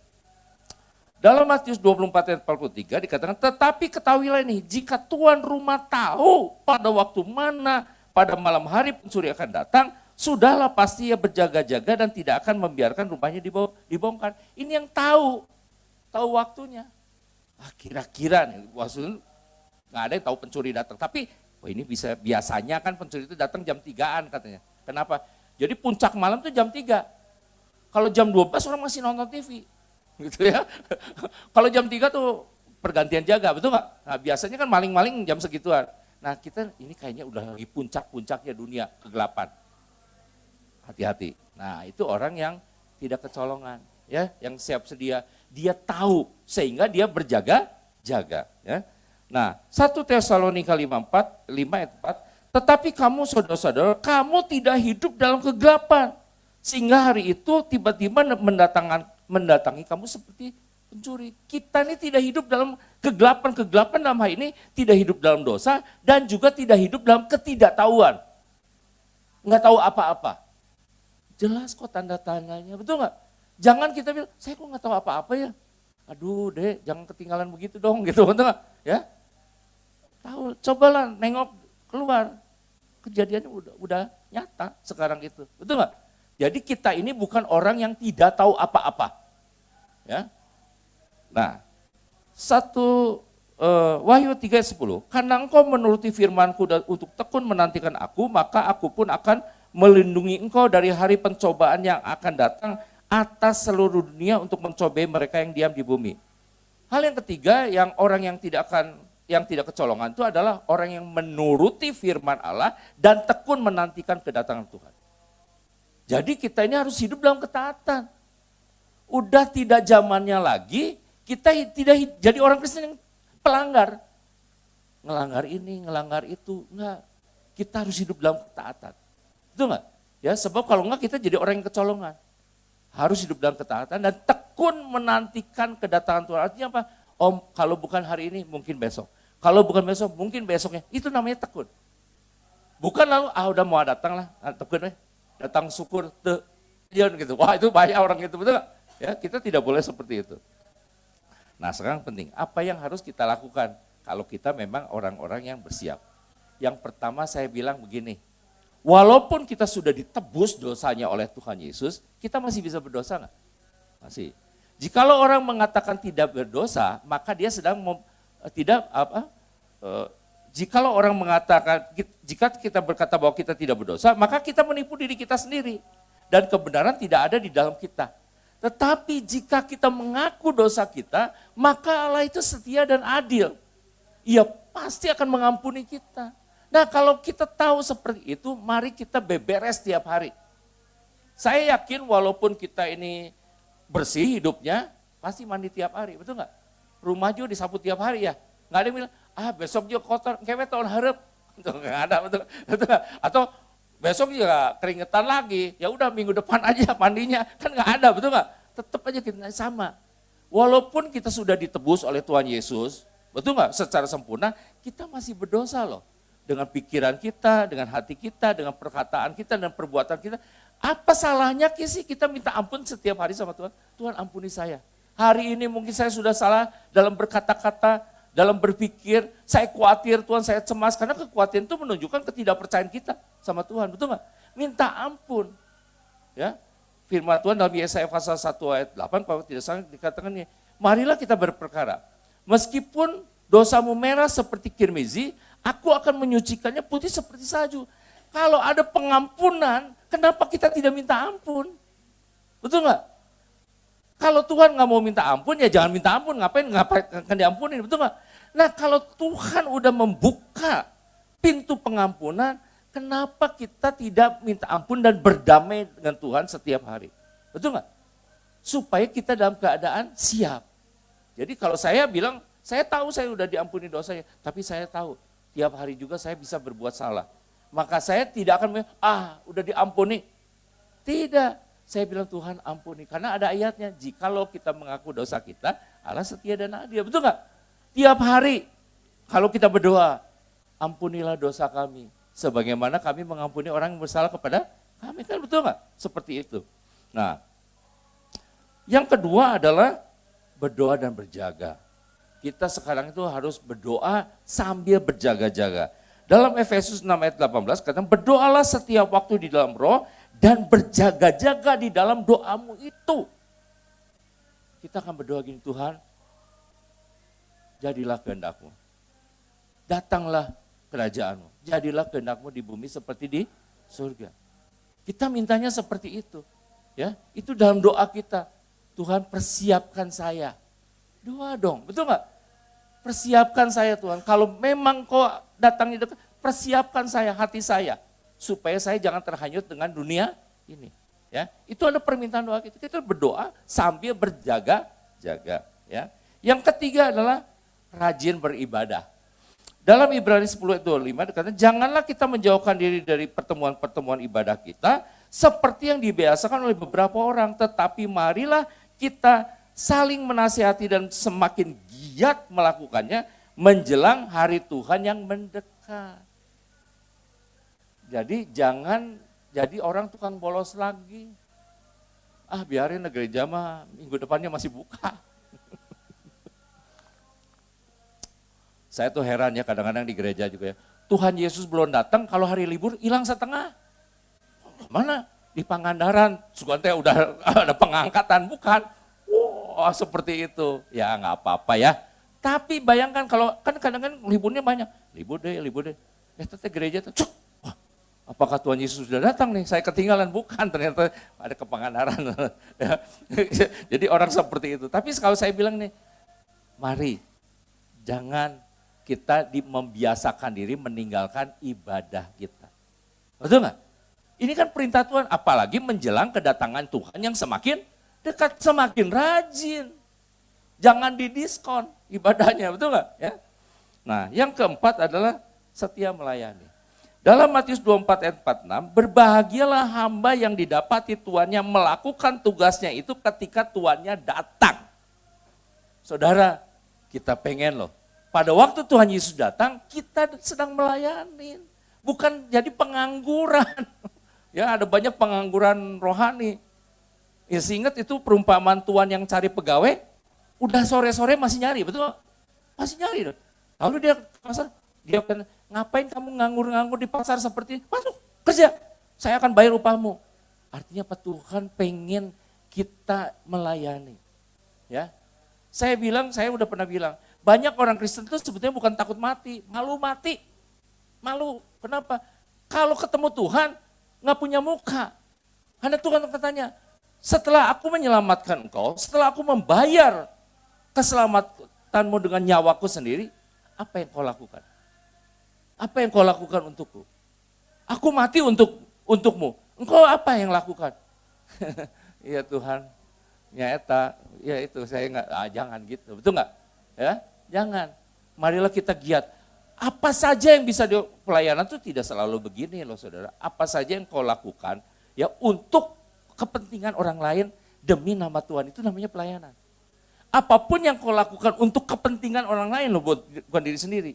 Dalam Matius 24 ayat 43 dikatakan, tetapi ketahuilah ini, jika tuan rumah tahu pada waktu mana, pada malam hari pencuri akan datang, sudahlah pasti ia berjaga-jaga dan tidak akan membiarkan rumahnya dibongkar. Ini yang tahu waktunya. Kira-kira nih, maksudnya nggak ada yang tahu pencuri datang. Tapi ini biasanya kan pencuri itu datang jam 3-an katanya. Kenapa? Jadi puncak malam itu jam 3. Kalau jam 12 orang masih nonton TV. Gitu ya. Kalau jam 3 tuh pergantian jaga, betul nggak? Nah biasanya kan maling-maling jam segituan. Nah kita ini kayaknya udah lagi puncak-puncaknya dunia kegelapan. Hati-hati. Nah itu orang yang tidak kecolongan, ya, yang siap sedia. Dia tahu sehingga dia berjaga-jaga. Ya. Nah 1 Tesalonika 5 ayat 4, tetapi kamu saudara-saudara, kamu tidak hidup dalam kegelapan. Sehingga hari itu tiba-tiba mendatangi kamu seperti pencuri. Kita ini tidak hidup dalam kegelapan dalam hal ini tidak hidup dalam dosa dan juga tidak hidup dalam ketidaktahuan. Nggak tahu apa-apa. Jelas kok tanda-tandanya, betul nggak? Jangan kita bilang, saya kok nggak tahu apa-apa ya. Aduh deh, jangan ketinggalan begitu dong, gitu, betul nggak? Ya, tahu, cobalah nengok keluar. Kejadiannya udah nyata sekarang itu, betul nggak? Jadi kita ini bukan orang yang tidak tahu apa-apa. Ya. Nah, Wahyu 3:10, karena engkau menuruti firmanku dan untuk tekun menantikan aku, maka aku pun akan melindungi engkau dari hari pencobaan yang akan datang atas seluruh dunia untuk mencobai mereka yang diam di bumi. Hal yang ketiga, yang orang yang tidak kecolongan itu adalah orang yang menuruti firman Allah dan tekun menantikan kedatangan Tuhan. Jadi kita ini harus hidup dalam ketaatan. Udah tidak zamannya lagi, kita tidak jadi orang Kristen yang pelanggar. Ngelanggar ini, ngelanggar itu, enggak. Kita harus hidup dalam ketaatan. Itu enggak? Ya, sebab kalau enggak kita jadi orang yang kecolongan. Harus hidup dalam ketaatan dan tekun menantikan kedatangan Tuhan. Artinya apa? Kalau bukan hari ini, mungkin besok. Kalau bukan besok, mungkin besoknya. Itu namanya tekun. Bukan lalu, udah mau datang lah, tekun datang syukur gitu. Wah itu bahaya orang itu, betul gak? Ya, kita tidak boleh seperti itu. Nah sekarang penting, apa yang harus kita lakukan kalau kita memang orang-orang yang bersiap? Yang pertama saya bilang begini, walaupun kita sudah ditebus dosanya oleh Tuhan Yesus, kita masih bisa berdosa nggak? Masih. Jikalau orang mengatakan tidak berdosa, maka dia sedang jikalau orang mengatakan, jika kita berkata bahwa kita tidak berdosa, maka kita menipu diri kita sendiri. Dan kebenaran tidak ada di dalam kita. Tetapi jika kita mengaku dosa kita, maka Allah itu setia dan adil. Ia pasti akan mengampuni kita. Nah kalau kita tahu seperti itu, mari kita beberes tiap hari. Saya yakin walaupun kita ini bersih hidupnya, pasti mandi tiap hari, betul nggak? Rumah juga disapu tiap hari ya. Nggak ada yang bilang, besok juga kotor, kayaknya tahun harap. Nggak ada, betul. Atau besok juga keringetan lagi, ya udah minggu depan aja mandinya. Kan nggak ada, betul nggak? Tetap aja kita sama. Walaupun kita sudah ditebus oleh Tuhan Yesus, betul nggak? Secara sempurna, kita masih berdosa loh. Dengan pikiran kita, dengan hati kita, dengan perkataan kita, dan perbuatan kita. Apa salahnya sih kita minta ampun setiap hari sama Tuhan? Tuhan ampuni saya. Hari ini mungkin saya sudah salah dalam berkata-kata, dalam berpikir, saya khawatir Tuhan, saya cemas. Karena kekhawatiran itu menunjukkan ketidakpercayaan kita sama Tuhan, betul nggak? Minta ampun. Ya, firman Tuhan dalam Yesaya pasal 1 ayat 8, kalau tidak salah dikatakan ini, marilah kita berperkara. Meskipun dosamu merah seperti kirmizi, aku akan menyucikannya putih seperti salju. Kalau ada pengampunan, kenapa kita tidak minta ampun? Betul nggak? Kalau Tuhan nggak mau minta ampun, ya jangan minta ampun. Ngapain akan diampuni, betul nggak? Nah kalau Tuhan udah membuka pintu pengampunan, kenapa kita tidak minta ampun dan berdamai dengan Tuhan setiap hari? Betul nggak? Supaya kita dalam keadaan siap. Jadi kalau saya bilang, saya tahu saya udah diampuni dosanya, tapi saya tahu tiap hari juga saya bisa berbuat salah. Maka saya tidak akan bilang, udah diampuni. Tidak, saya bilang Tuhan ampuni. Karena ada ayatnya, jikalau kita mengaku dosa kita, Allah setia dan adil. Betul nggak? Tiap hari, kalau kita berdoa, ampunilah dosa kami. Sebagaimana kami mengampuni orang yang bersalah kepada kami. Kan betul nggak? Seperti itu. Nah, yang kedua adalah berdoa dan berjaga. Kita sekarang itu harus berdoa sambil berjaga-jaga. Dalam Efesus 6 ayat 18 kata, berdoalah setiap waktu di dalam roh dan berjaga-jaga di dalam doamu itu. Kita akan berdoa gini, Tuhan, jadilah kehendak-Mu. Datanglah kerajaan-Mu. Jadilah kehendak-Mu di bumi seperti di surga. Kita mintanya seperti itu. Ya, itu dalam doa kita. Tuhan persiapkan saya. Doa dong, betul nggak? Persiapkan saya Tuhan. Kalau memang kau datang di dekat, persiapkan saya, hati saya. Supaya saya jangan terhanyut dengan dunia ini. Ya, itu ada permintaan doa kita. Kita berdoa sambil berjaga-jaga. Ya. Yang ketiga adalah rajin beribadah. Dalam Ibrani 10 ayat 25 dikatakan, janganlah kita menjauhkan diri dari pertemuan-pertemuan ibadah kita seperti yang dibiasakan oleh beberapa orang. Tetapi marilah kita saling menasihati dan semakin giat melakukannya menjelang hari Tuhan yang mendekat. Jadi jangan jadi orang tukang bolos lagi. Biarin gereja mah minggu depannya masih buka. Saya tuh heran ya kadang-kadang di gereja juga ya. Tuhan Yesus belum datang, kalau hari libur hilang setengah. Mana? Di Pangandaran, Sugante udah ada pengangkatan, bukan? Wah seperti itu, ya nggak apa-apa ya. Tapi bayangkan kalau kan kadang-kadang liburnya banyak, libur deh. Teteh gereja tuh, wah, apakah Tuhan Yesus sudah datang nih? Saya ketinggalan, bukan? Ternyata ada ke Pangandaran. Jadi orang seperti itu. Tapi kalau saya bilang nih, mari jangan kita membiasakan diri meninggalkan ibadah kita. Betul nggak? Ini kan perintah Tuhan, apalagi menjelang kedatangan Tuhan yang semakin dekat, semakin rajin. Jangan didiskon ibadahnya, betul nggak? Ya. Nah, yang keempat adalah setia melayani. Dalam Matius 24 ayat 46, berbahagialah hamba yang didapati tuannya melakukan tugasnya itu ketika tuannya datang. Saudara, kita pengen loh, pada waktu Tuhan Yesus datang, kita sedang melayani. Bukan jadi pengangguran. Ya, ada banyak pengangguran rohani. Ya, ingat itu perumpamaan Tuhan yang cari pegawai, udah sore-sore masih nyari, betul? Masih nyari. Lalu dia pasar, dia bilang, ngapain kamu nganggur-nganggur di pasar seperti ini? Masuk, kerja, saya akan bayar upahmu. Artinya apa? Tuhan pengen kita melayani. Ya, saya udah pernah bilang, banyak orang Kristen itu sebetulnya bukan takut mati, malu mati. Malu, kenapa? Kalau ketemu Tuhan, nggak punya muka. Karena Tuhan katanya, setelah aku menyelamatkan engkau, setelah aku membayar keselamatanmu dengan nyawaku sendiri, apa yang kau lakukan? Apa yang kau lakukan untukku? Aku mati untukmu. Engkau apa yang lakukan? Iya Tuhan, nyata, ya itu saya nggak, jangan gitu, betul nggak? Ya, jangan. Marilah kita giat. Apa saja yang bisa di pelayanan itu tidak selalu begini loh saudara. Apa saja yang kau lakukan ya untuk kepentingan orang lain demi nama Tuhan, itu namanya pelayanan. Apapun yang kau lakukan untuk kepentingan orang lain loh, bukan diri sendiri.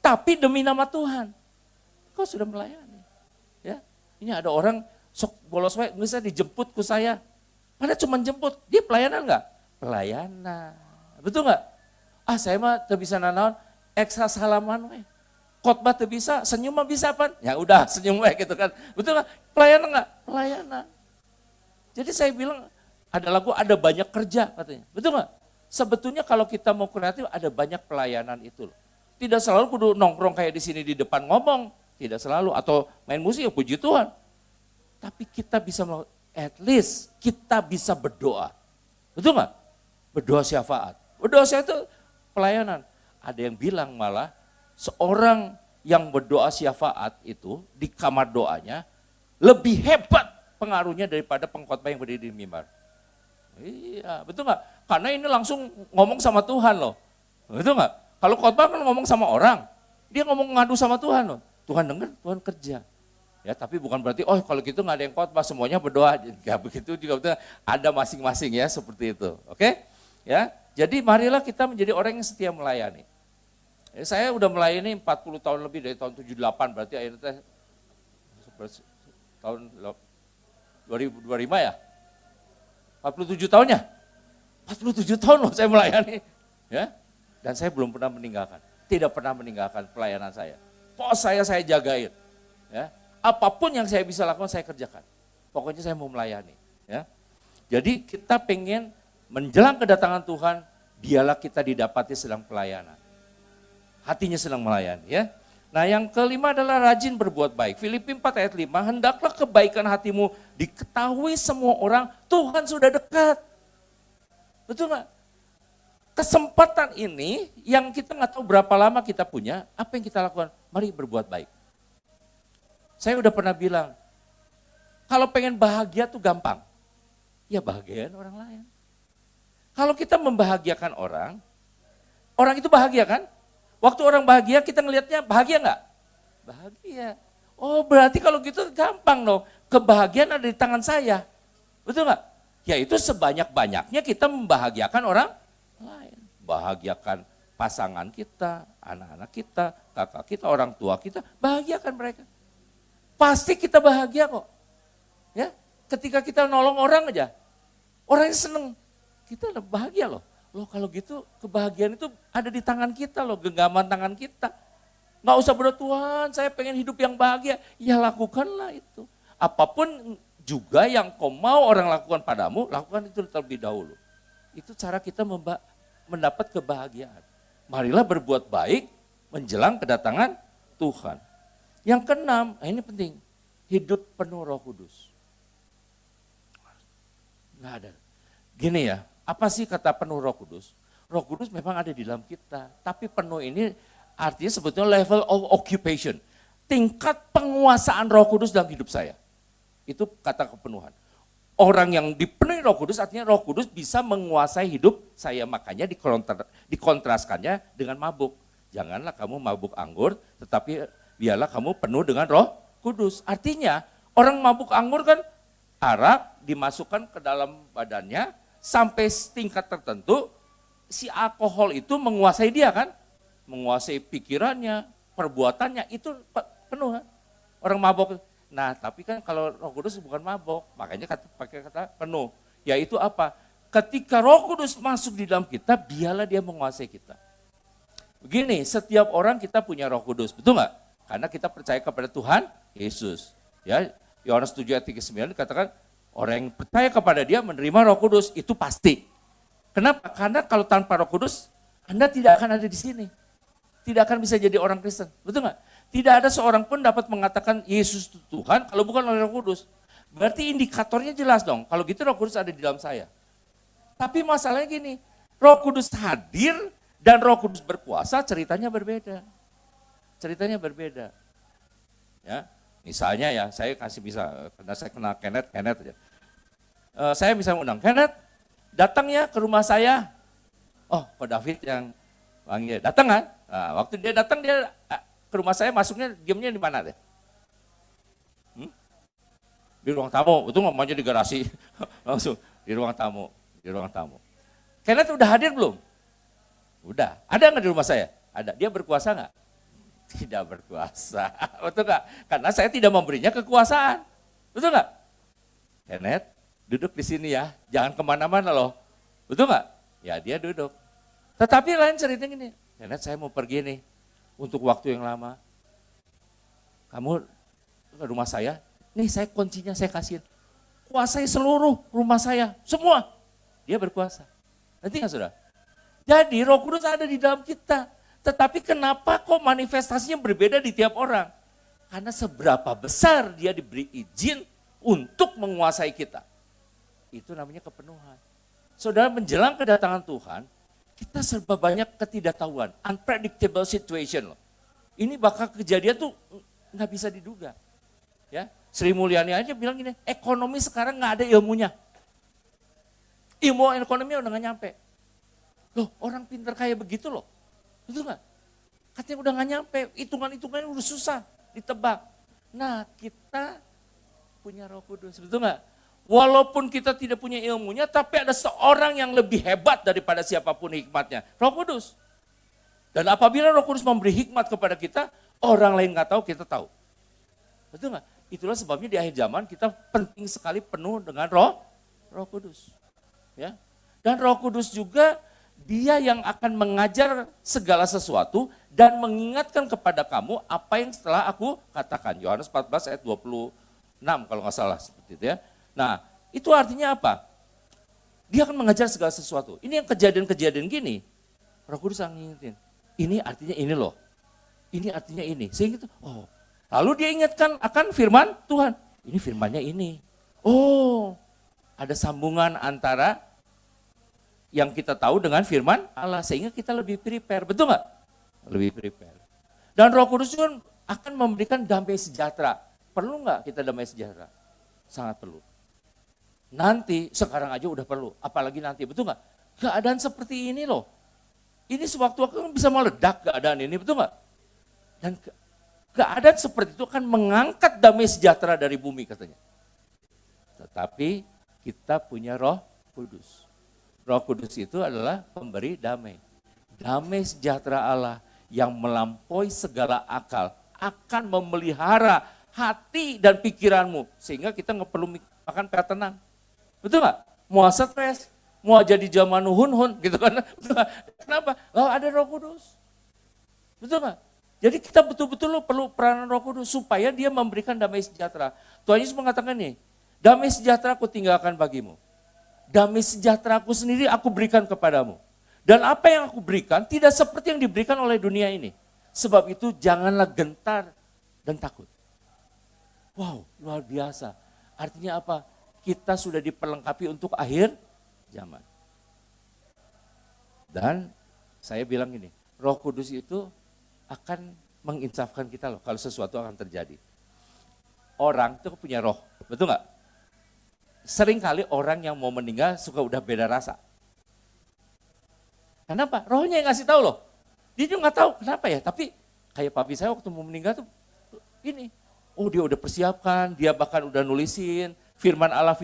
Tapi demi nama Tuhan, kau sudah melayani. Ya, ini ada orang sok bolos wae, bisa dijemput ku saya. Mana cuma jemput, dia pelayanan enggak? Pelayanan. Betul enggak? Ah saya mah teu bisa nanaon, ekstra salaman we. Khotbah teu bisa, senyum mah bisa pan? Ya udah senyum we gitu kan. Betul enggak? Pelayanan enggak? Pelayanan. Jadi saya bilang ada lagu ada banyak kerja katanya. Betul enggak? Sebetulnya kalau kita mau kreatif ada banyak pelayanan itu loh. Tidak selalu kudu nongkrong kayak di sini di depan ngomong, tidak selalu atau main musik ya puji Tuhan. Tapi kita bisa at least kita bisa berdoa. Betul nggak? Berdoa syafaat. Berdoa syafaat itu pelayanan. Ada yang bilang malah seorang yang berdoa syafaat itu di kamar doanya lebih hebat pengaruhnya daripada pengkhotbah yang berdiri di mimbar. Iya, betul nggak? Karena ini langsung ngomong sama Tuhan loh. Betul nggak? Kalau khotbah kan ngomong sama orang, dia ngomong ngadu sama Tuhan loh. Tuhan dengar, Tuhan kerja. Ya, tapi bukan berarti oh kalau gitu nggak ada yang khotbah, semuanya berdoa. Ya begitu juga betul. Ada masing-masing ya seperti itu. Oke? Ya. Jadi marilah kita menjadi orang yang setia melayani. Ya, saya udah melayani 40 tahun lebih dari tahun 78, berarti akhirnya tahun 2025 ya. 47 tahunnya. 47 tahun loh saya melayani. Ya. Dan saya belum pernah meninggalkan. Tidak pernah meninggalkan pelayanan saya. Pos saya jagain. Ya. Apapun yang saya bisa lakukan saya kerjakan. Pokoknya saya mau melayani. Ya. Jadi kita pengen menjelang kedatangan Tuhan, dialah kita didapati sedang pelayanan. Hatinya sedang melayani. Ya. Nah yang kelima adalah rajin berbuat baik. Filipi 4 ayat 5, hendaklah kebaikan hatimu diketahui semua orang, Tuhan sudah dekat. Betul nggak? Kesempatan ini yang kita nggak tahu berapa lama kita punya, apa yang kita lakukan? Mari berbuat baik. Saya udah pernah bilang, kalau pengen bahagia tuh gampang. Ya bahagiain orang lain. Kalau kita membahagiakan orang itu bahagia kan? Waktu orang bahagia kita ngelihatnya bahagia nggak? Bahagia. Oh berarti kalau gitu gampang dong. Kebahagiaan ada di tangan saya. Betul nggak? Yaitu sebanyak-banyaknya kita membahagiakan orang lain. Bahagiakan pasangan kita, anak-anak kita, kakak kita, orang tua kita. Bahagiakan mereka. Pasti kita bahagia kok. Ya, ketika kita nolong orang aja, orang yang seneng. Kita bahagia loh. Loh kalau gitu kebahagiaan itu ada di tangan kita loh, genggaman tangan kita. Nggak usah berdoa Tuhan saya pengen hidup yang bahagia. Ya lakukanlah itu. Apapun juga yang kau mau orang lakukan padamu, lakukan itu terlebih dahulu. Itu cara kita mendapat kebahagiaan. Marilah berbuat baik menjelang kedatangan Tuhan. Yang keenam, ini penting, hidup penuh Roh Kudus. Nggak ada. Gini ya, apa sih kata penuh Roh Kudus? Roh Kudus memang ada di dalam kita, tapi penuh ini artinya sebetulnya level of occupation. Tingkat penguasaan Roh Kudus dalam hidup saya. Itu kata kepenuhan. Orang yang dipenuhi Roh Kudus artinya Roh Kudus bisa menguasai hidup saya, makanya dikontraskannya dengan mabuk. Janganlah kamu mabuk anggur, tetapi biarlah kamu penuh dengan Roh Kudus. Artinya orang mabuk anggur kan arak dimasukkan ke dalam badannya sampai tingkat tertentu si alkohol itu menguasai dia kan, menguasai pikirannya, perbuatannya itu penuh kan? Orang mabuk. Nah tapi kan kalau Roh Kudus bukan mabuk, makanya pakai kata penuh. Yaitu apa? Ketika Roh Kudus masuk di dalam kita, biarlah dia menguasai kita. Begini, setiap orang kita punya Roh Kudus, betul nggak? Karena kita percaya kepada Tuhan Yesus. Ya, Yohanes 7 ayat 39 dikatakan orang yang percaya kepada dia menerima Roh Kudus, itu pasti. Kenapa? Karena kalau tanpa Roh Kudus, Anda tidak akan ada di sini. Tidak akan bisa jadi orang Kristen, betul nggak? Tidak ada seorang pun dapat mengatakan Yesus itu Tuhan kalau bukan oleh Roh Kudus. Berarti indikatornya jelas dong, kalau gitu Roh Kudus ada di dalam saya. Tapi masalahnya gini, Roh Kudus hadir dan Roh Kudus berkuasa, ceritanya berbeda. Ceritanya berbeda. Ya, misalnya ya, saya kasih bisa, karena saya kenal Kenneth aja. Saya bisa undang Kenneth, datang ya ke rumah saya. Oh, kok David yang panggil, datang kan? Nah, waktu dia datang dia ke rumah saya, masuknya diamnya di mana deh? Di ruang tamu, itu ngomongnya di garasi, langsung di ruang tamu, di ruang tamu. Kenneth udah hadir belum? Udah. Ada nggak di rumah saya? Ada. Dia berkuasa nggak? Tidak berkuasa. Betul nggak? Karena saya tidak memberinya kekuasaan. Betul nggak? Kenneth, duduk di sini ya, jangan kemana-mana loh. Betul nggak? Ya dia duduk. Tetapi lain cerita gini, Kenneth saya mau pergi nih untuk waktu yang lama. Kamu ke rumah saya, nih saya kuncinya saya kasihin. Kuasai seluruh rumah saya, semua. Dia berkuasa. Nanti nggak saudara? Jadi Roh Kudus ada di dalam kita. Tetapi kenapa kok manifestasinya berbeda di tiap orang? Karena seberapa besar dia diberi izin untuk menguasai kita. Itu namanya kepenuhan. Saudara, menjelang kedatangan Tuhan, kita serba banyak ketidaktahuan. Unpredictable situation loh. Ini bakal kejadian tuh nggak bisa diduga. Ya, Sri Mulyani aja bilang gini, ekonomi sekarang nggak ada ilmunya. Ilmu ekonomi udah nggak nyampe. Loh, orang pintar kayak begitu loh. Betul nggak? Katanya udah nggak nyampe, hitungan-hitungannya udah susah ditebak. Nah, kita punya Roh Kudus, betul nggak? Walaupun kita tidak punya ilmunya, tapi ada seorang yang lebih hebat daripada siapapun hikmatnya, Roh Kudus. Dan apabila Roh Kudus memberi hikmat kepada kita, orang lain nggak tahu, kita tahu. Betul nggak? Itulah sebabnya di akhir zaman kita penting sekali penuh dengan Roh Kudus. Ya. Dan Roh Kudus juga dia yang akan mengajar segala sesuatu dan mengingatkan kepada kamu apa yang setelah aku katakan. Yohanes 14 ayat 26 kalau nggak salah seperti itu ya. Nah, itu artinya apa? Dia akan mengajar segala sesuatu. Ini yang kejadian-kejadian gini, Roh Kudus akan ngingetin. Ini artinya ini loh. Ini artinya ini. Sehingga itu, oh. Lalu dia ingatkan akan firman Tuhan. Ini firmannya ini. Oh, ada sambungan antara yang kita tahu dengan firman Allah. Sehingga kita lebih prepare. Betul nggak? Lebih prepare. Dan Roh Kudus juga akan memberikan damai sejahtera. Perlu nggak kita damai sejahtera? Sangat perlu. Nanti, sekarang aja udah perlu. Apalagi nanti, betul nggak? Keadaan seperti ini loh. Ini sewaktu-waktu bisa meledak keadaan ini, betul nggak? Dan keadaan seperti itu akan mengangkat damai sejahtera dari bumi katanya. Tetapi kita punya Roh Kudus. Roh Kudus itu adalah pemberi damai. Damai sejahtera Allah yang melampaui segala akal akan memelihara hati dan pikiranmu. Sehingga kita nggak perlu makan pera tenang. Betul nggak? Mau stres, mau jadi zaman hun-hun gitu kan. Kenapa? Oh, ada Roh Kudus. Betul nggak? Jadi kita betul-betul perlu peranan Roh Kudus supaya dia memberikan damai sejahtera. Tuhan Yesus mengatakan nih, damai sejahtera aku tinggalkan bagimu. Damai sejahtera aku sendiri aku berikan kepadamu. Dan apa yang aku berikan tidak seperti yang diberikan oleh dunia ini. Sebab itu janganlah gentar dan takut. Wow, luar biasa. Artinya apa? Kita sudah diperlengkapi untuk akhir zaman. Dan saya bilang gini, Roh Kudus itu akan menginsafkan kita loh kalau sesuatu akan terjadi. Orang itu punya roh, betul nggak? Seringkali orang yang mau meninggal suka udah beda rasa. Kenapa? Rohnya yang ngasih tahu loh. Dia juga nggak tahu kenapa ya, tapi kayak papi saya waktu mau meninggal tuh ini. Oh, dia udah persiapkan, dia bahkan udah nulisin firman Allah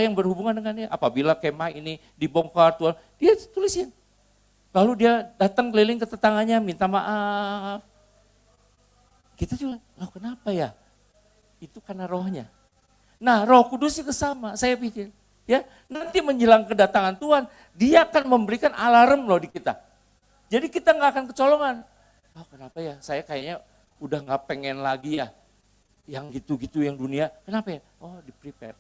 yang berhubungan dengannya. Apabila kemah ini dibongkar Tuhan, dia tulisin. Lalu dia datang keliling ke tetangganya minta maaf. Kita juga, loh kenapa ya? Itu karena rohnya. Nah, Roh Kudus juga sama, saya pikir. Ya, nanti menjelang kedatangan Tuhan, dia akan memberikan alarm loh di kita. Jadi kita nggak akan kecolongan. Oh, kenapa ya? Saya kayaknya udah nggak pengen lagi ya. Yang gitu-gitu yang dunia. Kenapa ya? Oh, di-prepare.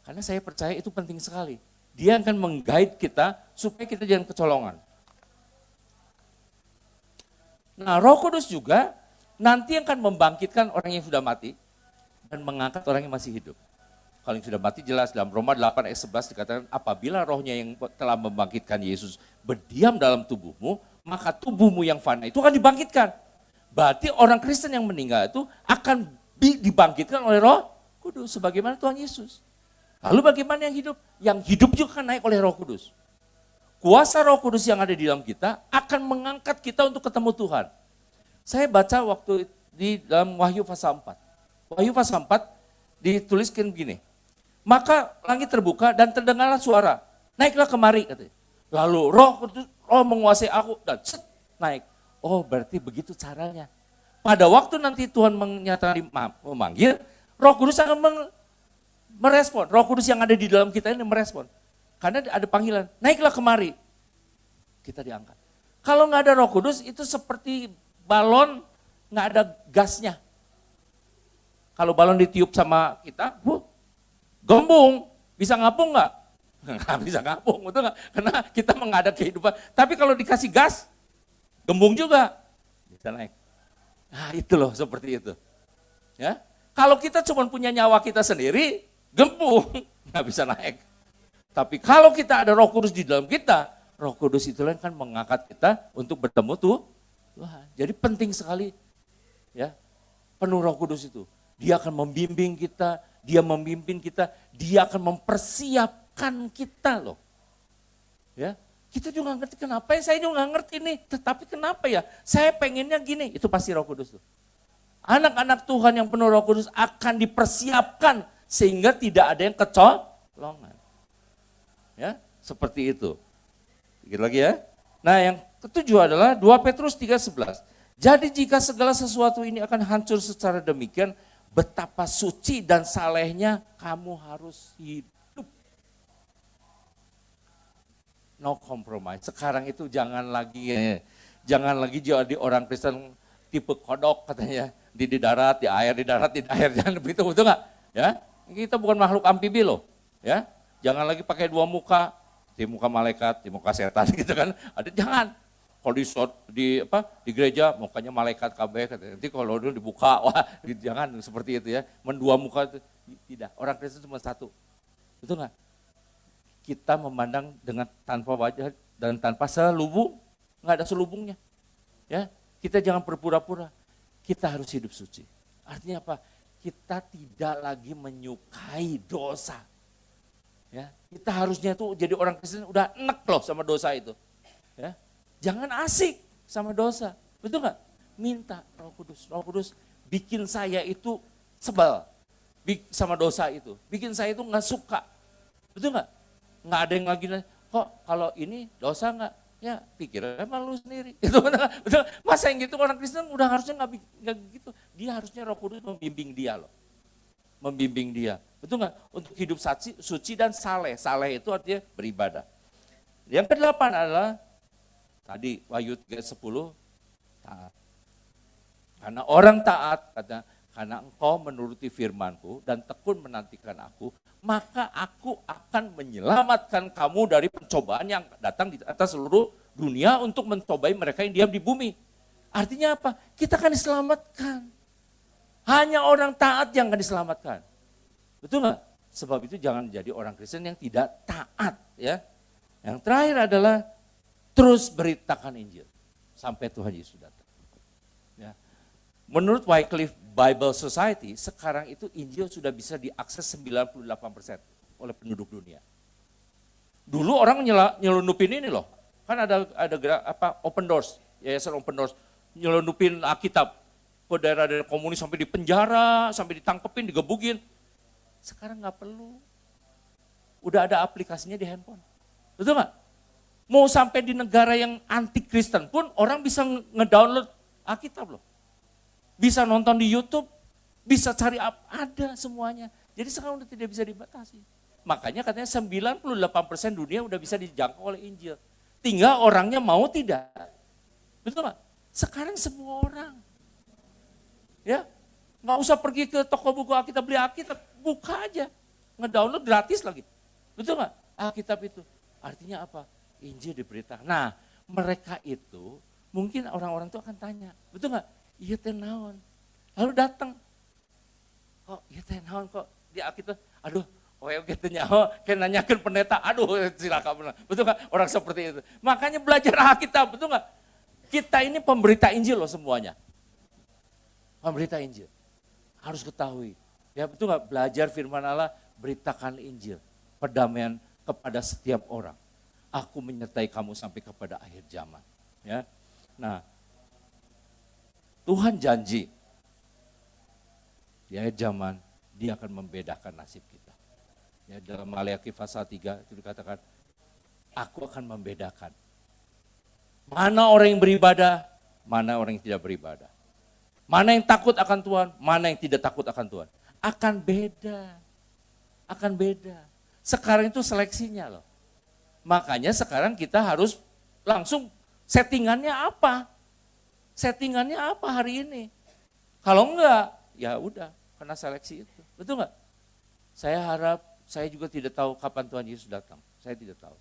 Karena saya percaya itu penting sekali. Dia akan meng-guide kita supaya kita jangan kecolongan. Nah, Roh Kudus juga nanti akan membangkitkan orang yang sudah mati dan mengangkat orang yang masih hidup. Kalau yang sudah mati jelas dalam Roma 8 ayat 11 dikatakan apabila rohnya yang telah membangkitkan Yesus berdiam dalam tubuhmu, maka tubuhmu yang fana itu akan dibangkitkan. Berarti orang Kristen yang meninggal itu akan dibangkitkan oleh Roh Kudus sebagaimana Tuhan Yesus. Lalu bagaimana yang hidup? Yang hidup juga akan naik oleh Roh Kudus. Kuasa Roh Kudus yang ada di dalam kita akan mengangkat kita untuk ketemu Tuhan. Saya baca waktu di dalam Wahyu pasal 4. Wahyu pasal 4 dituliskan begini. Maka langit terbuka dan terdengarlah suara. Naiklah kemari katanya. Lalu roh menguasai aku dan set, naik. Oh, berarti begitu caranya. Pada waktu nanti Tuhan menyatakan memanggil, Roh Kudus akan merespon. Roh Kudus yang ada di dalam kita ini merespon. Karena ada panggilan, naiklah kemari. Kita diangkat. Kalau nggak ada Roh Kudus itu seperti balon nggak ada gasnya. Kalau balon ditiup sama kita, gembung. Bisa ngapung nggak? Nggak bisa ngapung, betul nggak? Karena kita nggak ada kehidupan. Tapi kalau dikasih gas, gembung juga. Bisa naik. Nah itu loh seperti itu. Ya, kalau kita cuma punya nyawa kita sendiri, gembung, nggak bisa naik. Tapi kalau kita ada Roh Kudus di dalam kita, Roh Kudus itulah yang kan mengangkat kita untuk bertemu Tuhan. Jadi penting sekali ya, penuh Roh Kudus itu. Dia akan membimbing kita, dia memimpin kita, dia akan mempersiapkan kita loh. Ya, kita juga ngerti kenapa ya, saya juga nggak ngerti nih, tetapi kenapa ya, saya pengennya gini, itu pasti Roh Kudus tuh. Anak-anak Tuhan yang penuh Roh Kudus akan dipersiapkan sehingga tidak ada yang kecolongan. Ya, seperti itu. Dikit lagi ya. Nah, yang ketujuh adalah 2 Petrus 3:11. Jadi jika segala sesuatu ini akan hancur secara demikian, betapa suci dan salehnya kamu harus hidup. No compromise. Sekarang itu jangan lagi jadi orang Kristen tipe kodok katanya. Di darat, di air, jangan begitu, betul nggak? Ya, kita bukan makhluk amfibi loh. Ya, jangan lagi pakai dua muka, di muka malaikat, di muka setan gitu kan. Ada jangan. Kalau di gereja mukanya malaikat KB, nanti kalau dia dibuka, wah jangan seperti itu ya. Mendua muka itu tidak. Orang Kristen cuma satu, betul nggak? Kita memandang dengan tanpa wajah dan tanpa selubung, nggak ada selubungnya. Ya, kita jangan berpura-pura. Kita harus hidup suci. Artinya apa? Kita tidak lagi menyukai dosa. Ya, kita harusnya tuh jadi orang Kristen udah enek loh sama dosa itu. Ya, jangan asik sama dosa. Betul nggak? Minta Roh Kudus. Roh Kudus bikin saya itu sebel sama dosa itu. Bikin saya itu nggak suka. Betul nggak? Nggak ada yang lagi kok kalau ini dosa nggak? Ya pikirnya malu sendiri. Itu betul. Masa yang gitu orang Kristen udah harusnya nggak gitu. Dia harusnya Roh Kudus membimbing dia loh. Membimbing dia. Betul nggak? Untuk hidup suci dan saleh. Saleh itu artinya beribadah. Yang kedelapan adalah tadi Wahyu 3:10 taat. Karena orang taat kata karena engkau menuruti firmanku dan tekun menantikan aku, maka aku akan menyelamatkan kamu dari pencobaan yang datang di atas seluruh dunia untuk mencobai mereka yang diam di bumi. Artinya apa? Kita akan diselamatkan. Hanya orang taat yang akan diselamatkan. Betul nggak? Sebab itu jangan jadi orang Kristen yang tidak taat. Ya. Yang terakhir adalah terus beritakan Injil sampai Tuhan Yesus datang. Ya. Menurut Wycliffe Bible Society, sekarang itu Injil sudah bisa diakses 98% oleh penduduk dunia. Dulu orang nyelundupin ini loh, kan ada Open Doors, yayasan Open Doors, nyelundupin Alkitab ke daerah-daerah komunis sampai di penjara, sampai ditangkepin, digebukin. Sekarang nggak perlu, udah ada aplikasinya di handphone, betul nggak? Mau sampai di negara yang anti Kristen pun orang bisa ngedownload Alkitab loh. Bisa nonton di YouTube, bisa cari ada semuanya. Jadi sekarang udah tidak bisa dibatasi. Makanya katanya 98% dunia udah bisa dijangkau oleh Injil. Tinggal orangnya mau tidak. Betul gak? Sekarang semua orang. Ya, nggak usah pergi ke toko buku Alkitab, beli Alkitab, buka aja. Ngedownload gratis lagi. Betul gak? Alkitab itu. Artinya apa? Injil diberitakan. Nah, mereka itu, mungkin orang-orang itu akan tanya. Betul gak? Iya teh naon. Lalu datang. Kok iya teh naon kok di Alkitab. Aduh, oke teh nyaho, kayak nanyakan pendeta. Aduh, silakan benar. Betul kan? Orang seperti itu. Makanya belajar Alkitab, betul nggak? Kita ini pemberita Injil loh semuanya. Pemberita Injil. Harus ketahui. Ya betul nggak? Belajar firman Allah, beritakan Injil. Perdamaian kepada setiap orang. Aku menyertai kamu sampai kepada akhir zaman. Ya. Nah, Tuhan janji di akhir zaman dia akan membedakan nasib kita. Ya, dalam Maleakhi pasal 3 itu dikatakan, aku akan membedakan mana orang yang beribadah, mana orang yang tidak beribadah. Mana yang takut akan Tuhan, mana yang tidak takut akan Tuhan. Akan beda. akan beda. Sekarang itu seleksinya loh. Makanya sekarang kita harus langsung settingannya apa? Settingannya apa hari ini? Kalau enggak, ya udah kena seleksi itu. Betul enggak? Saya harap, saya juga tidak tahu kapan Tuhan Yesus datang. Saya tidak tahu.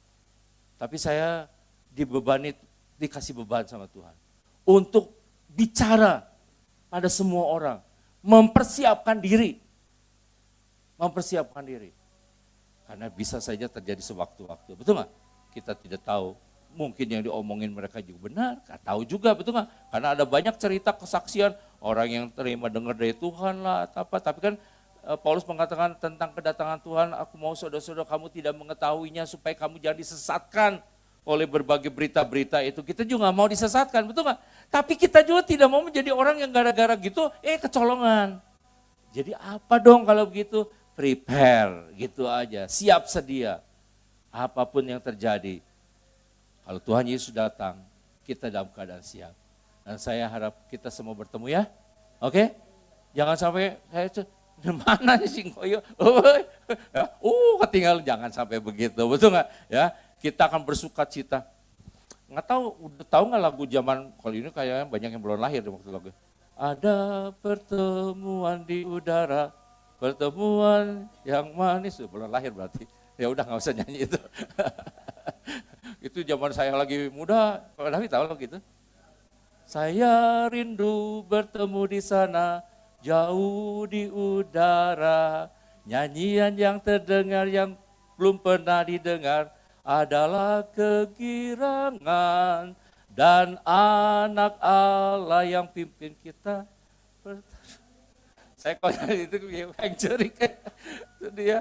Tapi saya dibebani, dikasih beban sama Tuhan. Untuk bicara pada semua orang. Mempersiapkan diri. Mempersiapkan diri. Karena bisa saja terjadi sewaktu-waktu. Betul nggak? Kita tidak tahu. Mungkin yang diomongin mereka juga benar. Nggak tahu juga, betul nggak? Karena ada banyak cerita kesaksian. Orang yang terima dengar dari Tuhan lah, atau apa. Tapi kan Paulus mengatakan tentang kedatangan Tuhan, aku mau saudara-saudara kamu tidak mengetahuinya supaya kamu jangan disesatkan oleh berbagai berita-berita itu. Kita juga nggak mau disesatkan, betul nggak? Tapi kita juga tidak mau menjadi orang yang gara-gara gitu, kecolongan. Jadi apa dong kalau begitu? Prepare, gitu aja. Siap sedia. Apapun yang terjadi. Kalau Tuhan Yesus datang, kita dalam keadaan siap. Dan saya harap kita semua bertemu ya. Oke? Jangan sampai, mana sih Koyo? Ketinggalan, jangan sampai begitu. Betul nggak? Ya, kita akan bersuka cita. Nggak tahu nggak lagu zaman kalau ini kayaknya banyak yang belum lahir di waktu lagu. Ada pertemuan di udara, pertemuan yang manis, belum lahir berarti. Ya udah nggak usah nyanyi itu. Itu zaman saya lagi muda, Pak David tahu gitu. Saya rindu bertemu di sana, jauh di udara. Nyanyian yang terdengar yang belum pernah didengar adalah kegirangan dan anak Allah yang pimpin kita. Saya kalau itu yang cerik itu dia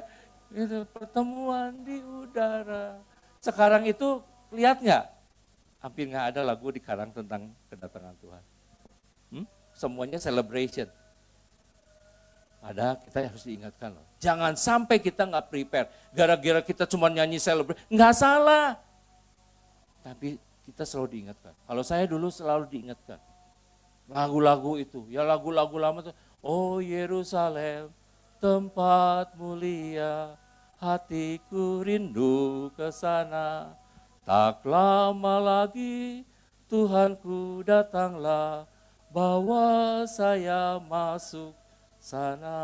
itu pertemuan di udara. Sekarang itu lihat nggak? Hampir nggak ada lagu dikarang tentang kedatangan Tuhan. Semuanya celebration. Ada kita harus diingatkan loh. Jangan sampai kita nggak prepare. Gara-gara kita cuma nyanyi celebrate, nggak salah. Tapi kita selalu diingatkan. Kalau saya dulu selalu diingatkan. Lagu-lagu itu, ya lagu-lagu lama tuh. Oh Yerusalem, tempat mulia, hatiku rindu ke sana. Tak lama lagi Tuhanku datanglah, bawa saya masuk sana.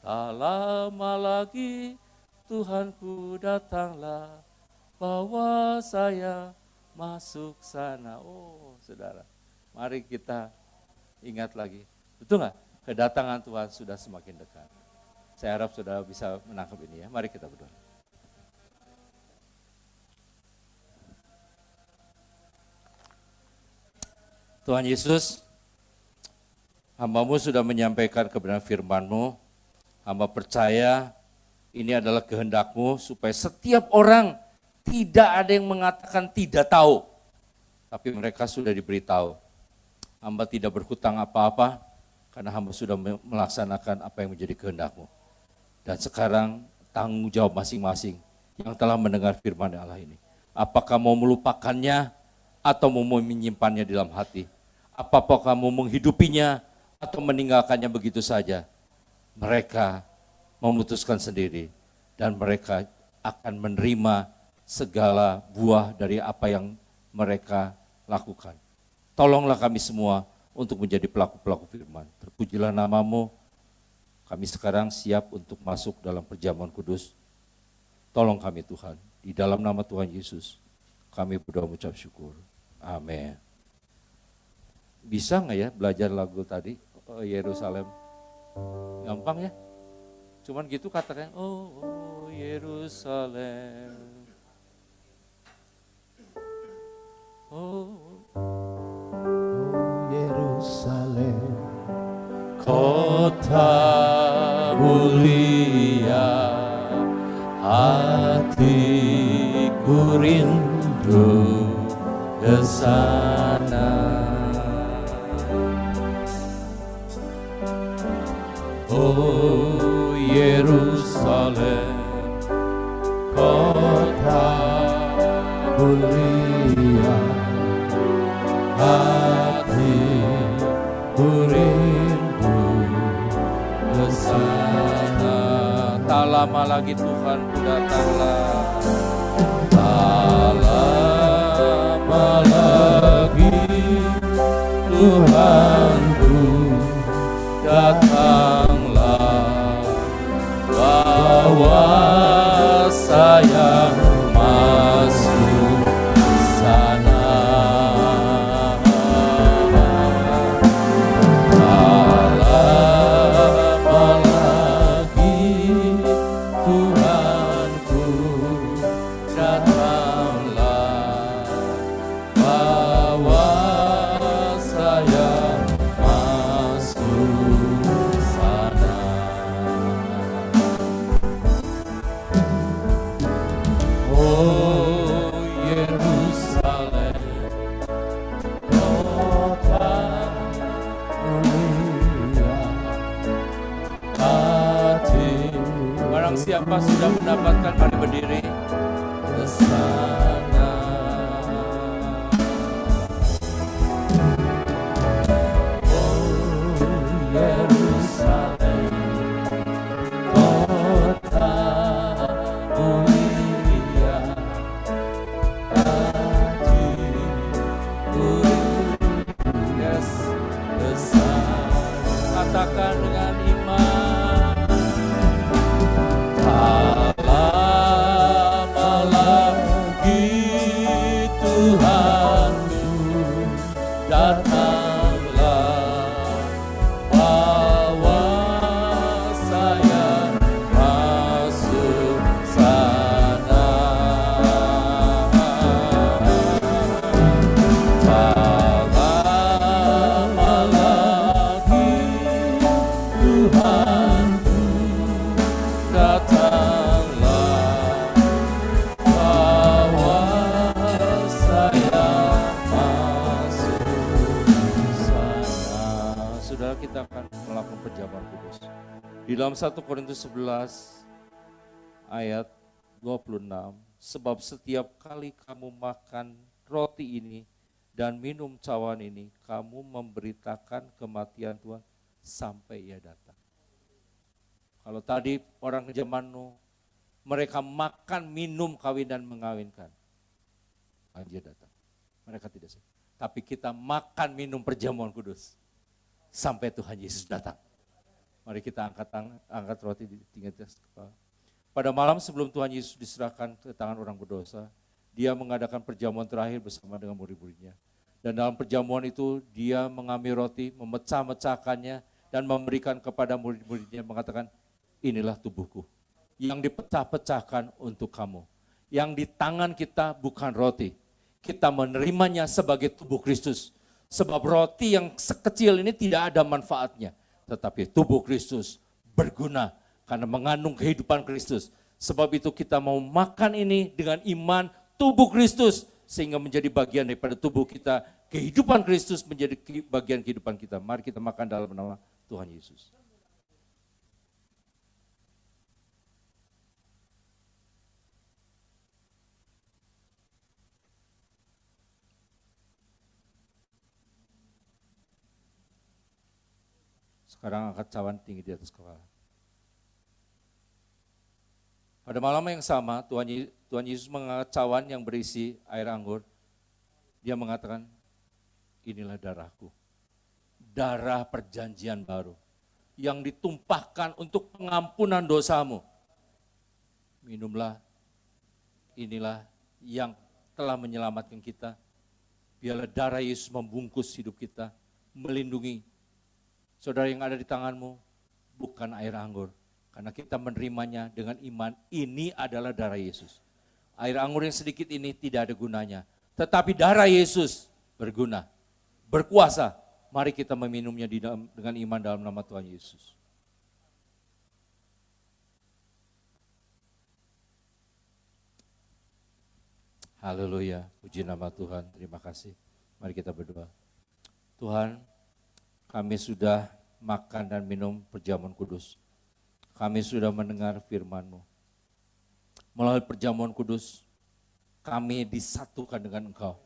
Tak lama lagi Tuhanku datanglah, bawa saya masuk sana. Oh saudara, mari kita ingat lagi. Betul nggak? Kedatangan Tuhan sudah semakin dekat. Saya harap saudara bisa menangkap ini ya. Mari kita berdoa. Tuhan Yesus, hamba-Mu sudah menyampaikan kebenaran firman-Mu. Hamba percaya ini adalah kehendak-Mu supaya setiap orang tidak ada yang mengatakan tidak tahu. Tapi mereka sudah diberitahu. Hamba tidak berhutang apa-apa karena hamba sudah melaksanakan apa yang menjadi kehendak-Mu. Dan sekarang tanggung jawab masing-masing yang telah mendengar firman Allah ini. Apakah mau melupakannya atau mau menyimpannya di dalam hati? Apakah kamu menghidupinya atau meninggalkannya begitu saja? Mereka memutuskan sendiri dan mereka akan menerima segala buah dari apa yang mereka lakukan. Tolonglah kami semua untuk menjadi pelaku-pelaku firman. Terpujilah nama-Mu. Kami sekarang siap untuk masuk dalam perjamuan kudus. Tolong kami Tuhan. Di dalam nama Tuhan Yesus kami berdoa mengucap syukur. Amin. Bisa nggak ya belajar lagu tadi, Yerusalem? Gampang ya? Cuman gitu katakan, oh Yerusalem. Oh Yerusalem, kota mulia, hatiku rindu ke sana. Oh Yerusalem, kota mulia, hatiku rindu ke sana. lama lagi Tuhan ku datanglah. Tak lama lagi Tuhanku datanglah, bawa saya masuk sana. Tak lama lagi Tuhanku datanglah, bawa saya masuk sana. Oh Yerusalem, kota mulia hati. Barang siapa sudah mendapatkan, mari berdiri ke sana. Oh Yerusalem, kota mulia hati. Yes, ke sana. Katakan dengan iman. Tak lama lagi Tuhanku datanglah, bawa saya masuk sana. Tak lama lagi Tuhanku datanglah, bawa saya masuk sana. Saudara, kita akan melakukan perjamuan kudus. Di dalam 1 Korintus 11 ayat 26, sebab setiap kali kamu makan roti ini dan minum cawan ini, kamu memberitakan kematian Tuhan sampai Ia datang. Kalau tadi orang zaman Nuh, mereka makan, minum, kawin dan mengawinkan, banjir datang. Mereka tidak sih. Tapi kita makan, minum perjamuan kudus sampai Tuhan Yesus datang. Mari kita angkat roti di tinggi atas kepala. Pada malam sebelum Tuhan Yesus diserahkan ke tangan orang berdosa, Dia mengadakan perjamuan terakhir bersama dengan murid-muridnya. Dan dalam perjamuan itu Dia mengambil roti, memecah-mecahkannya dan memberikan kepada murid-muridnya, mengatakan, inilah tubuhku yang dipecah-pecahkan untuk kamu. Yang di tangan kita bukan roti, kita menerimanya sebagai tubuh Kristus. Sebab roti yang sekecil ini tidak ada manfaatnya, tetapi tubuh Kristus berguna karena mengandung kehidupan Kristus. Sebab itu kita mau makan ini dengan iman tubuh Kristus, sehingga menjadi bagian daripada tubuh kita. Kehidupan Kristus menjadi bagian kehidupan kita. Mari kita makan dalam nama Tuhan Yesus. Sekarang angkat cawan tinggi di atas kepala. Pada malam yang sama, Tuhan Yesus mengangkat cawan yang berisi air anggur. Dia mengatakan, inilah darahku, darah perjanjian baru, yang ditumpahkan untuk pengampunan dosamu. Minumlah, inilah yang telah menyelamatkan kita. Biarlah darah Yesus membungkus hidup kita, melindungi. Saudara, yang ada di tanganmu bukan air anggur, karena kita menerimanya dengan iman. Ini adalah darah Yesus. Air anggur yang sedikit ini tidak ada gunanya, tetapi darah Yesus berguna, berkuasa. Mari kita meminumnya dengan iman dalam nama Tuhan Yesus. Haleluya, puji nama Tuhan, terima kasih. Mari kita berdoa. Tuhan, kami sudah makan dan minum perjamuan kudus. Kami sudah mendengar firman-Mu. Melalui perjamuan kudus, kami disatukan dengan Engkau.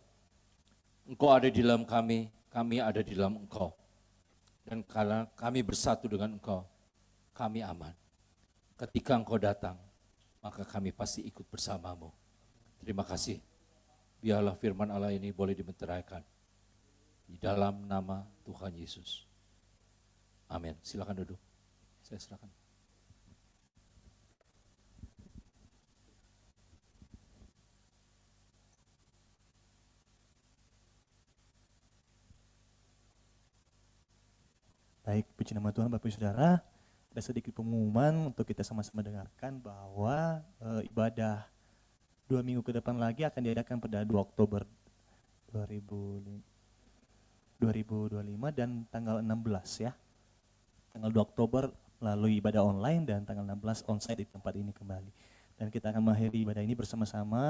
Engkau ada di dalam kami ada di dalam Engkau. Dan karena kami bersatu dengan Engkau, kami aman. Ketika Engkau datang, maka kami pasti ikut bersamamu. Terima kasih. Biarlah firman Allah ini boleh dimenteraikan. Di dalam nama Tuhan Yesus. Amin. Silakan duduk. Saya silakan. Baik, puji nama Tuhan Bapak Ibu Saudara. Ada sedikit pengumuman untuk kita sama-sama dengarkan bahwa ibadah 2 minggu ke depan lagi akan diadakan pada 2 Oktober 2025 dan tanggal 16 ya. Tanggal 2 Oktober melalui ibadah online dan tanggal 16 onsite di tempat ini kembali. Dan kita akan mengakhiri ibadah ini bersama-sama